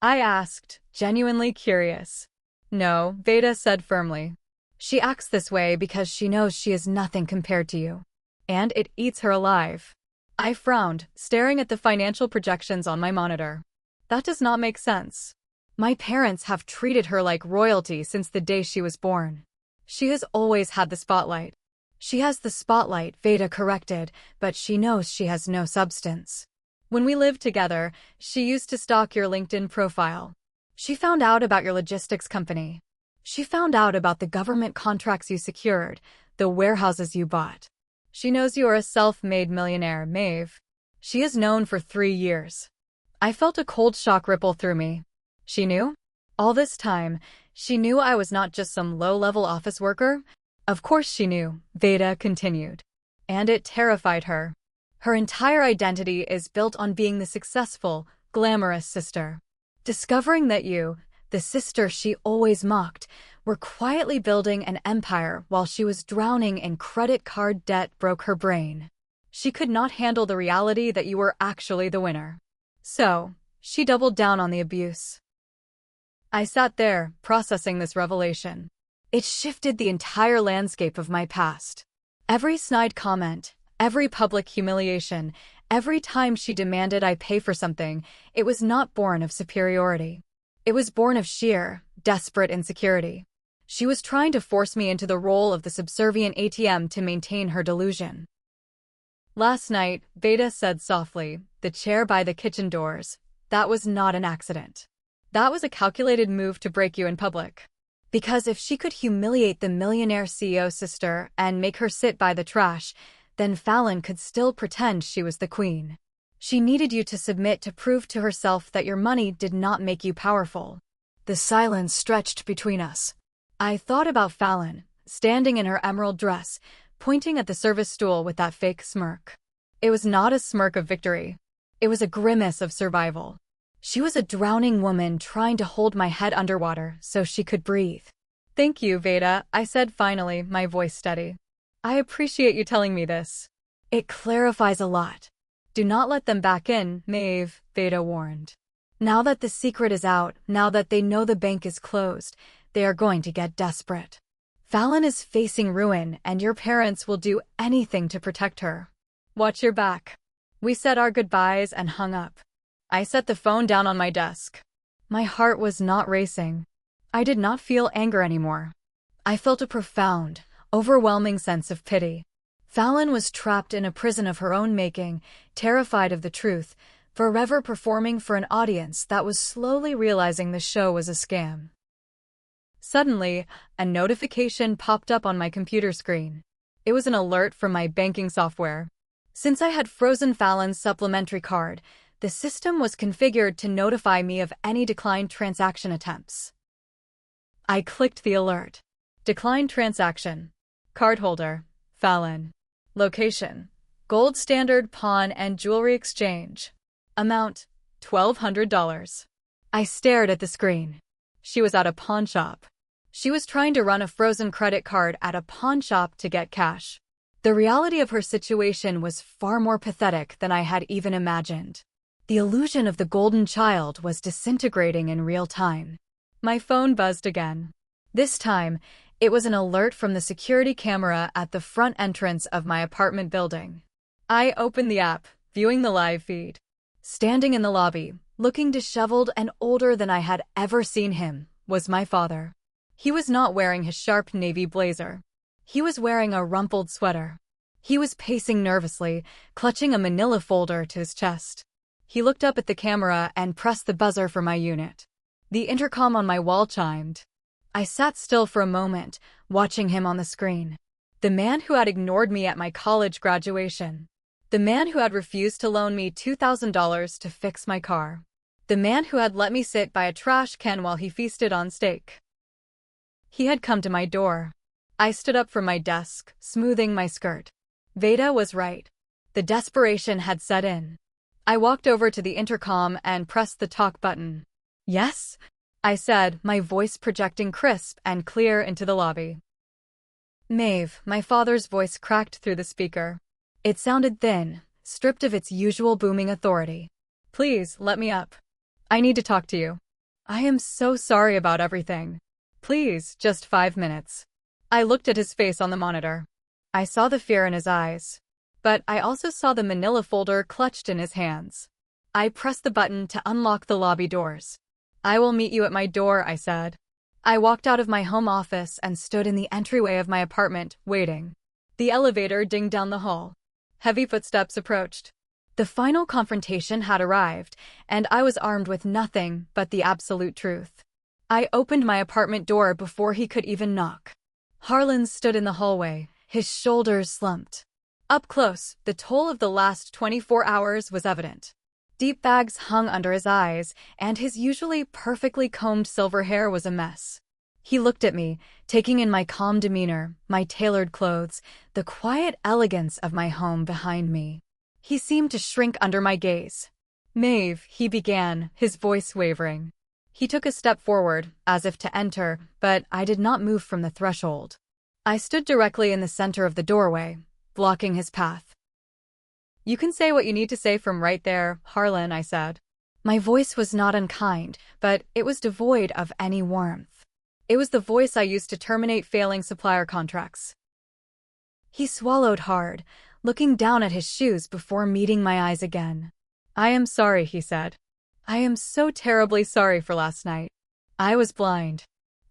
I asked, genuinely curious. "No," Veda said firmly. "She acts this way because she knows she is nothing compared to you. And it eats her alive." I frowned, staring at the financial projections on my monitor. That does not make sense. My parents have treated her like royalty since the day she was born. She has always had the spotlight. "She has the spotlight," Veda corrected, "but she knows she has no substance. When we lived together, she used to stalk your LinkedIn profile. She found out about your logistics company. She found out about the government contracts you secured, the warehouses you bought. She knows you are a self-made millionaire, Maeve. She has known for 3 years." I felt a cold shock ripple through me. She knew? All this time, she knew I was not just some low-level office worker? Of course she knew, Veda continued. And it terrified her. Her entire identity is built on being the successful, glamorous sister. Discovering that you, the sister she always mocked, were quietly building an empire while she was drowning in credit card debt broke her brain. She could not handle the reality that you were actually the winner. So, she doubled down on the abuse. I sat there, processing this revelation. It shifted the entire landscape of my past. Every snide comment, every public humiliation, every time she demanded I pay for something, it was not born of superiority. It was born of sheer, desperate insecurity. She was trying to force me into the role of the subservient ATM to maintain her delusion. "Last night," Veda said softly, the chair by the kitchen doors, "that was not an accident. That was a calculated move to break you in public. Because if she could humiliate the millionaire CEO's sister and make her sit by the trash, then Fallon could still pretend she was the queen. She needed you to submit to prove to herself that your money did not make you powerful. The silence stretched between us. I thought about Fallon, standing in her emerald dress, pointing at the service stool with that fake smirk. It was not a smirk of victory. It was a grimace of survival. She was a drowning woman trying to hold my head underwater so she could breathe. "Thank you, Veda," I said finally, my voice steady. "I appreciate you telling me this. It clarifies a lot." "Do not let them back in, Maeve," Veda warned. "Now that the secret is out, now that they know the bank is closed, they are going to get desperate. Fallon is facing ruin, and your parents will do anything to protect her. Watch your back." We said our goodbyes and hung up. I set the phone down on my desk. My heart was not racing. I did not feel anger anymore. I felt a profound, overwhelming sense of pity. Fallon was trapped in a prison of her own making, terrified of the truth, forever performing for an audience that was slowly realizing the show was a scam. Suddenly, a notification popped up on my computer screen. It was an alert from my banking software. Since I had frozen Fallon's supplementary card, the system was configured to notify me of any declined transaction attempts. I clicked the alert. Declined transaction. Cardholder: Fallon. Location: Gold Standard Pawn and Jewelry Exchange. Amount: $1,200. I stared at the screen. She was at a pawn shop. She was trying to run a frozen credit card at a pawn shop to get cash. The reality of her situation was far more pathetic than I had even imagined. The illusion of the golden child was disintegrating in real time. My phone buzzed again. This time, it was an alert from the security camera at the front entrance of my apartment building. I opened the app, viewing the live feed. Standing in the lobby, looking disheveled and older than I had ever seen him, was my father. He was not wearing his sharp navy blazer. He was wearing a rumpled sweater. He was pacing nervously, clutching a manila folder to his chest. He looked up at the camera and pressed the buzzer for my unit. The intercom on my wall chimed. I sat still for a moment, watching him on the screen. The man who had ignored me at my college graduation. The man who had refused to loan me $2,000 to fix my car. The man who had let me sit by a trash can while he feasted on steak. He had come to my door. I stood up from my desk, smoothing my skirt. Veda was right. The desperation had set in. I walked over to the intercom and pressed the talk button. "Yes?" I said, my voice projecting crisp and clear into the lobby. "Maeve," my father's voice cracked through the speaker. It sounded thin, stripped of its usual booming authority. "Please, let me up. I need to talk to you. I am so sorry about everything. Please, just 5 minutes." I looked at his face on the monitor. I saw the fear in his eyes. But I also saw the manila folder clutched in his hands. I pressed the button to unlock the lobby doors. "I will meet you at my door," I said. I walked out of my home office and stood in the entryway of my apartment, waiting. The elevator dinged down the hall. Heavy footsteps approached. The final confrontation had arrived, and I was armed with nothing but the absolute truth. I opened my apartment door before he could even knock. Harlan stood in the hallway, his shoulders slumped. Up close, the toll of the last 24 hours was evident. Deep bags hung under his eyes, and his usually perfectly combed silver hair was a mess. He looked at me, taking in my calm demeanor, my tailored clothes, the quiet elegance of my home behind me. He seemed to shrink under my gaze. "Maeve," he began, his voice wavering. He took a step forward, as if to enter, but I did not move from the threshold. I stood directly in the center of the doorway, blocking his path. "You can say what you need to say from right there, Harlan," I said. My voice was not unkind, but it was devoid of any warmth. It was the voice I used to terminate failing supplier contracts. He swallowed hard, looking down at his shoes before meeting my eyes again. "I am sorry," he said. "I am so terribly sorry for last night. I was blind.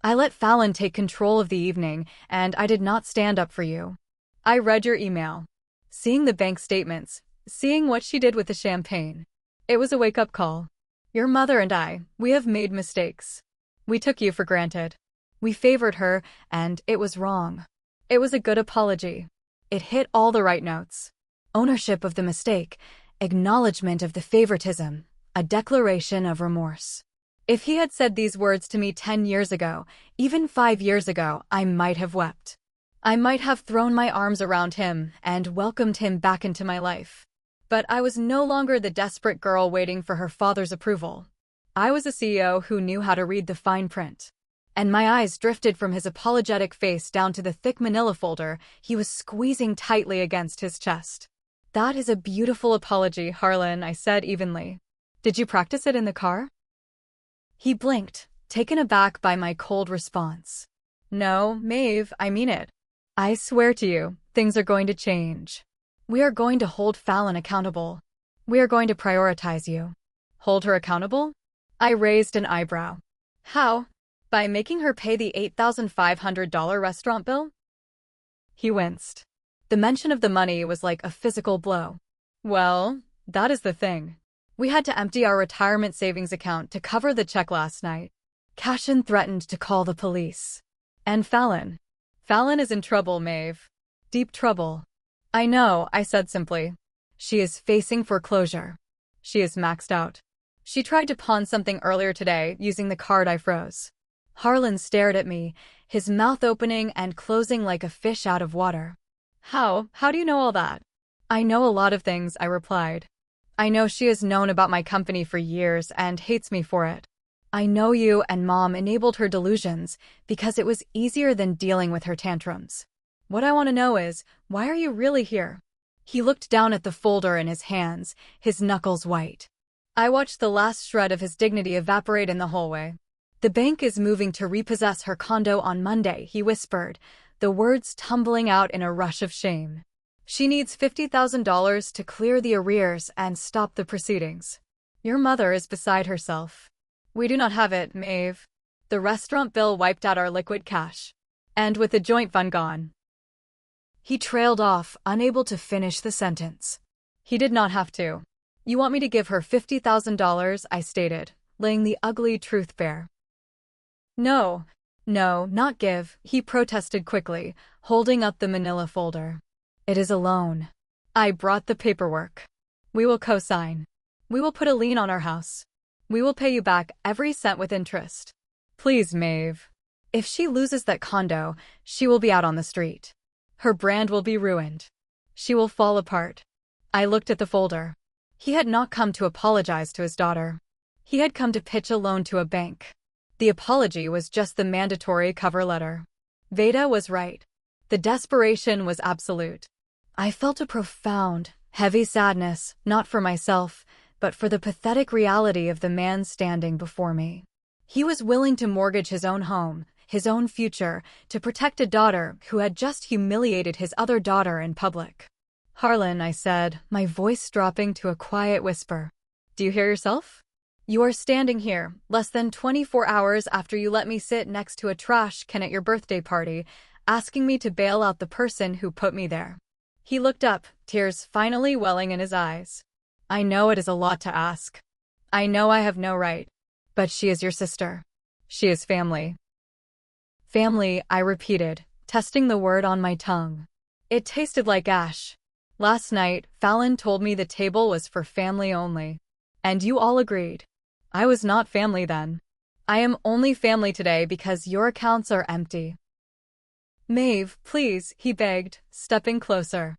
I let Fallon take control of the evening, and I did not stand up for you. I read your email. Seeing the bank statements, seeing what she did with the champagne. It was a wake-up call. Your mother and I, we have made mistakes. We took you for granted. We favored her, and it was wrong. It was a good apology. It hit all the right notes. Ownership of the mistake, acknowledgement of the favoritism, a declaration of remorse. If he had said these words to me 10 years ago, even 5 years ago, I might have wept. I might have thrown my arms around him and welcomed him back into my life. But I was no longer the desperate girl waiting for her father's approval. I was a CEO who knew how to read the fine print. And my eyes drifted from his apologetic face down to the thick manila folder he was squeezing tightly against his chest. "That is a beautiful apology, Harlan," I said evenly. "Did you practice it in the car?" He blinked, taken aback by my cold response. "No, Maeve, I mean it. I swear to you, things are going to change. We are going to hold Fallon accountable. We are going to prioritize you." "Hold her accountable?" I raised an eyebrow. "How? By making her pay the $8,500 restaurant bill?" He winced. The mention of the money was like a physical blow. "Well, that is the thing. We had to empty our retirement savings account to cover the check last night. Cashin threatened to call the police. And Fallon is in trouble, Maeve. Deep trouble." "I know," I said simply. "She is facing foreclosure. She is maxed out. She tried to pawn something earlier today using the card I froze." Harlan stared at me, his mouth opening and closing like a fish out of water. How do you know all that?" "I know a lot of things," I replied. "I know she has known about my company for years and hates me for it. I know you and Mom enabled her delusions because it was easier than dealing with her tantrums. What I want to know is, why are you really here?" He looked down at the folder in his hands, his knuckles white. I watched the last shred of his dignity evaporate in the hallway. "The bank is moving to repossess her condo on Monday," he whispered, the words tumbling out in a rush of shame. "She needs $50,000 to clear the arrears and stop the proceedings. Your mother is beside herself. We do not have it, Maeve. The restaurant bill wiped out our liquid cash. And with the joint fund gone." He trailed off, unable to finish the sentence. He did not have to. "You want me to give her $50,000, I stated, laying the ugly truth bare. "No, not give," he protested quickly, holding up the manila folder. "It is a loan. I brought the paperwork. We will co-sign. We will put a lien on our house. We will pay you back every cent with interest. Please, Maeve. If she loses that condo, she will be out on the street. Her brand will be ruined. She will fall apart." I looked at the folder. He had not come to apologize to his daughter. He had come to pitch a loan to a bank. The apology was just the mandatory cover letter. Veda was right. The desperation was absolute. I felt a profound, heavy sadness, not for myself, but for the pathetic reality of the man standing before me. He was willing to mortgage his own home, his own future, to protect a daughter who had just humiliated his other daughter in public. "Harlan," I said, my voice dropping to a quiet whisper. "Do you hear yourself? You are standing here, less than 24 hours after you let me sit next to a trash can at your birthday party, asking me to bail out the person who put me there." He looked up, tears finally welling in his eyes. "I know it is a lot to ask. I know I have no right. But she is your sister. She is family." "Family," I repeated, testing the word on my tongue. It tasted like ash. "Last night, Fallon told me the table was for family only. And you all agreed. I was not family then. I am only family today because your accounts are empty." "Maeve, please," he begged, stepping closer.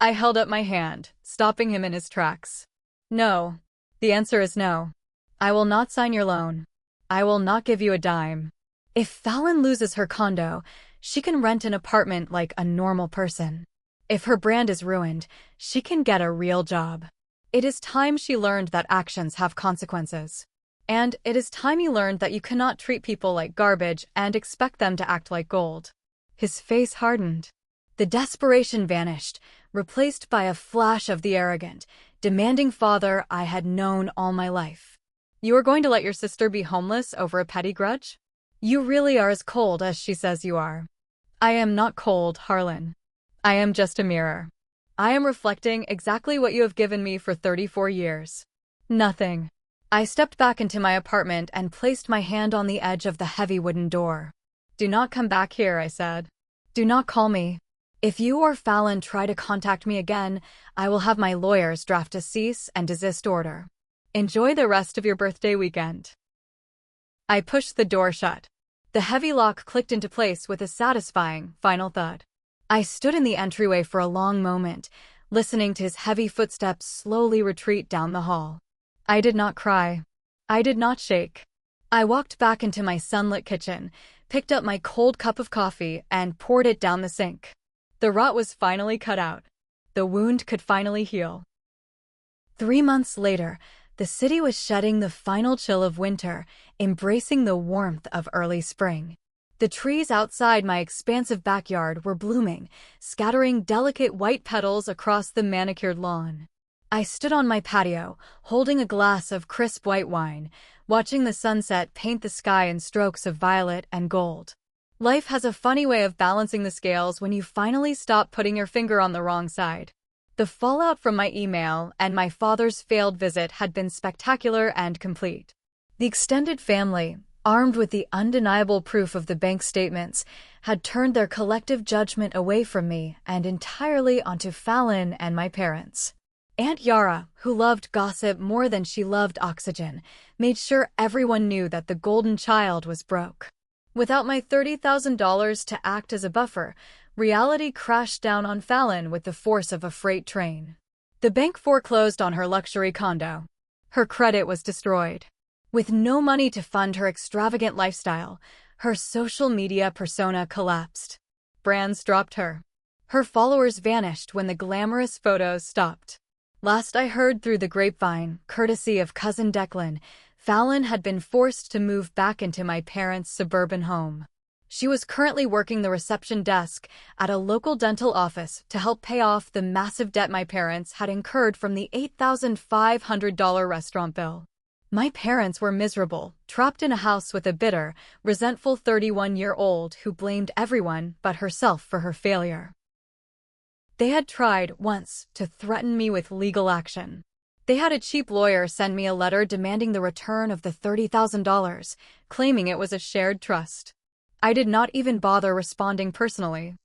I held up my hand, stopping him in his tracks. "No. The answer is no. I will not sign your loan. I will not give you a dime. If Fallon loses her condo, she can rent an apartment like a normal person. If her brand is ruined, she can get a real job. It is time she learned that actions have consequences. And it is time you learned that you cannot treat people like garbage and expect them to act like gold." His face hardened. The desperation vanished, replaced by a flash of the arrogant, demanding father I had known all my life. "You are going to let your sister be homeless over a petty grudge? You really are as cold as she says you are." "I am not cold, Harlan. I am just a mirror. I am reflecting exactly what you have given me for 34 years. Nothing." I stepped back into my apartment and placed my hand on the edge of the heavy wooden door. Do not come back here, I said. Do not call me. If you or Fallon try to contact me again, I will have my lawyers draft a cease and desist order. Enjoy the rest of your birthday weekend. I pushed the door shut. The heavy lock clicked into place with a satisfying, final thud. I stood in the entryway for a long moment, listening to his heavy footsteps slowly retreat down the hall. I did not cry. I did not shake. I walked back into my sunlit kitchen, picked up my cold cup of coffee, and poured it down the sink. The rot was finally cut out. The wound could finally heal. 3 months later, the city was shedding the final chill of winter, embracing the warmth of early spring. The trees outside my expansive backyard were blooming, scattering delicate white petals across the manicured lawn. I stood on my patio, holding a glass of crisp white wine, watching the sunset paint the sky in strokes of violet and gold. Life has a funny way of balancing the scales when you finally stop putting your finger on the wrong side. The fallout from my email and my father's failed visit had been spectacular and complete. The extended family, armed with the undeniable proof of the bank statements, had turned their collective judgment away from me and entirely onto Fallon and my parents. Aunt Yara, who loved gossip more than she loved oxygen, made sure everyone knew that the golden child was broke. Without my $30,000 to act as a buffer, reality crashed down on Fallon with the force of a freight train. The bank foreclosed on her luxury condo. Her credit was destroyed. With no money to fund her extravagant lifestyle, her social media persona collapsed. Brands dropped her. Her followers vanished when the glamorous photos stopped. Last I heard through the grapevine, courtesy of cousin Declan, Fallon had been forced to move back into my parents' suburban home. She was currently working the reception desk at a local dental office to help pay off the massive debt my parents had incurred from the $8,500 restaurant bill. My parents were miserable, trapped in a house with a bitter, resentful 31-year-old who blamed everyone but herself for her failure. They had tried, once, to threaten me with legal action. They had a cheap lawyer send me a letter demanding the return of the $30,000, claiming it was a shared trust. I did not even bother responding personally.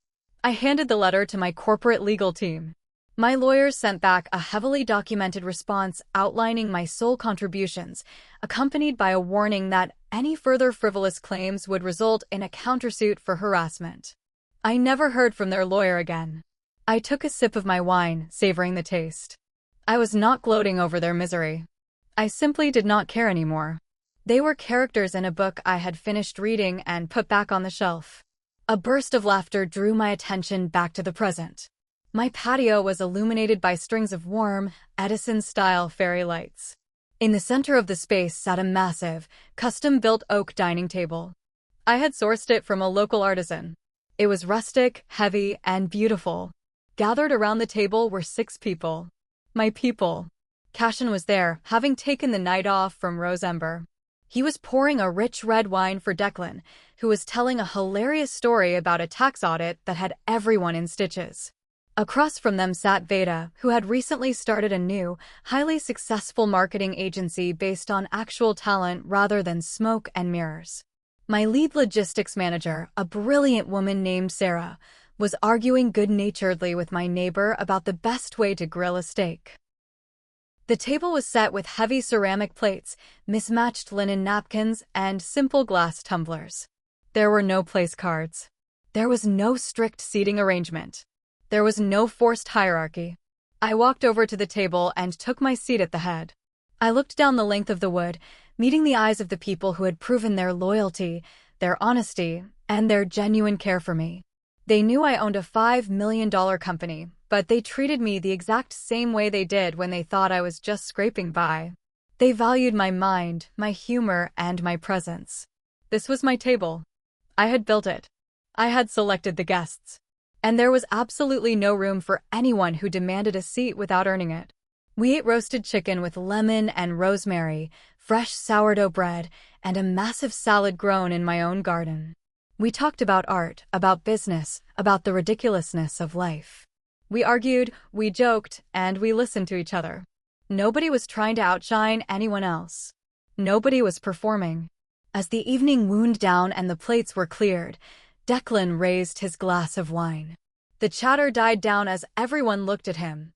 I handed the letter to my corporate legal team. My lawyers sent back a heavily documented response outlining my sole contributions, accompanied by a warning that any further frivolous claims would result in a countersuit for harassment. I never heard from their lawyer again. I took a sip of my wine, savoring the taste. I was not gloating over their misery. I simply did not care anymore. They were characters in a book I had finished reading and put back on the shelf. A burst of laughter drew my attention back to the present. My patio was illuminated by strings of warm, Edison-style fairy lights. In the center of the space sat a massive, custom-built oak dining table. I had sourced it from a local artisan. It was rustic, heavy, and beautiful. Gathered around the table were 6 people. My people. Cashin was there, having taken the night off from Rosember. He was pouring a rich red wine for Declan, who was telling a hilarious story about a tax audit that had everyone in stitches. Across from them sat Veda, who had recently started a new, highly successful marketing agency based on actual talent rather than smoke and mirrors. My lead logistics manager, a brilliant woman named Sarah, was arguing good-naturedly with my neighbor about the best way to grill a steak. The table was set with heavy ceramic plates, mismatched linen napkins, and simple glass tumblers. There were no place cards. There was no strict seating arrangement. There was no forced hierarchy. I walked over to the table and took my seat at the head. I looked down the length of the wood, meeting the eyes of the people who had proven their loyalty, their honesty, and their genuine care for me. They knew I owned a $5 million company, but they treated me the exact same way they did when they thought I was just scraping by. They valued my mind, my humor, and my presence. This was my table. I had built it. I had selected the guests. And there was absolutely no room for anyone who demanded a seat without earning it. We ate roasted chicken with lemon and rosemary, fresh sourdough bread, and a massive salad grown in my own garden. We talked about art, about business, about the ridiculousness of life. We argued, we joked, and we listened to each other. Nobody was trying to outshine anyone else. Nobody was performing. As the evening wound down and the plates were cleared, Declan raised his glass of wine. The chatter died down as everyone looked at him.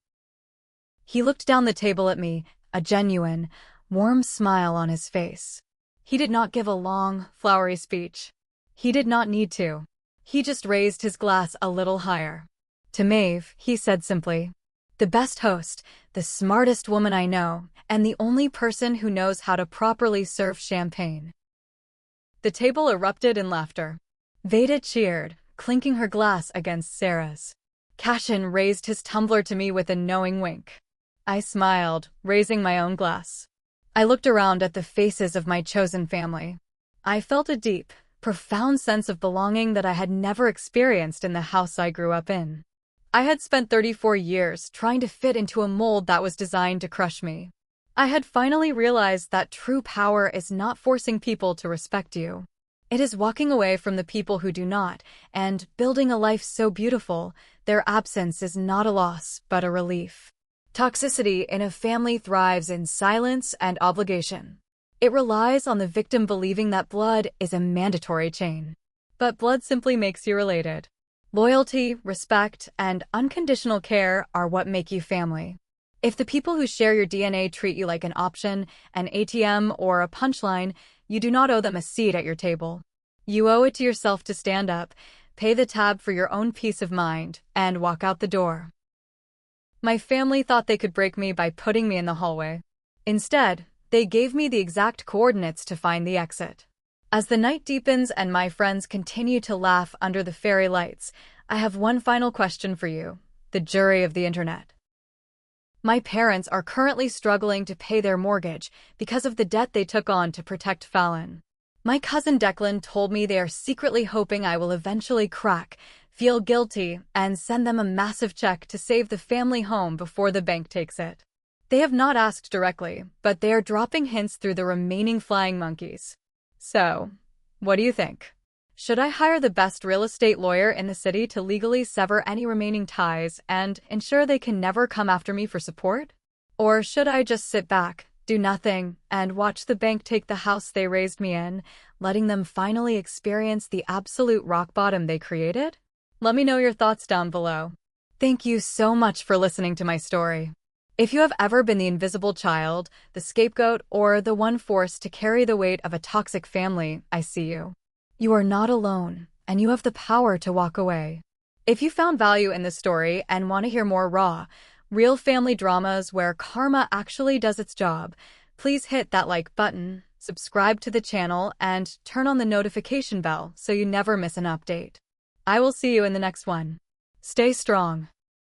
He looked down the table at me, a genuine, warm smile on his face. He did not give a long, flowery speech. He did not need to. He just raised his glass a little higher. To Maeve, he said simply, "The best host, the smartest woman I know, and the only person who knows how to properly serve champagne." The table erupted in laughter. Veda cheered, clinking her glass against Sarah's. Cashin raised his tumbler to me with a knowing wink. I smiled, raising my own glass. I looked around at the faces of my chosen family. I felt a deep, profound sense of belonging that I had never experienced in the house I grew up in. I had spent 34 years trying to fit into a mold that was designed to crush me. I had finally realized that true power is not forcing people to respect you. It is walking away from the people who do not, and building a life so beautiful, their absence is not a loss, but a relief. Toxicity in a family thrives in silence and obligation. It relies on the victim believing that blood is a mandatory chain. But blood simply makes you related. Loyalty, respect, and unconditional care are what make you family. If the people who share your DNA treat you like an option, an ATM, or a punchline, you do not owe them a seat at your table. You owe it to yourself to stand up, pay the tab for your own peace of mind, and walk out the door. My family thought they could break me by putting me in the hallway. Instead, they gave me the exact coordinates to find the exit. As the night deepens and my friends continue to laugh under the fairy lights, I have one final question for you, the jury of the internet. My parents are currently struggling to pay their mortgage because of the debt they took on to protect Fallon. My cousin Declan told me they are secretly hoping I will eventually crack, feel guilty, and send them a massive check to save the family home before the bank takes it. They have not asked directly, but they are dropping hints through the remaining flying monkeys. So, what do you think? Should I hire the best real estate lawyer in the city to legally sever any remaining ties and ensure they can never come after me for support? Or should I just sit back, do nothing, and watch the bank take the house they raised me in, letting them finally experience the absolute rock bottom they created? Let me know your thoughts down below. Thank you so much for listening to my story. If you have ever been the invisible child, the scapegoat, or the one forced to carry the weight of a toxic family, I see you. You are not alone, and you have the power to walk away. If you found value in this story and want to hear more raw, real family dramas where karma actually does its job, please hit that like button, subscribe to the channel, and turn on the notification bell so you never miss an update. I will see you in the next one. Stay strong.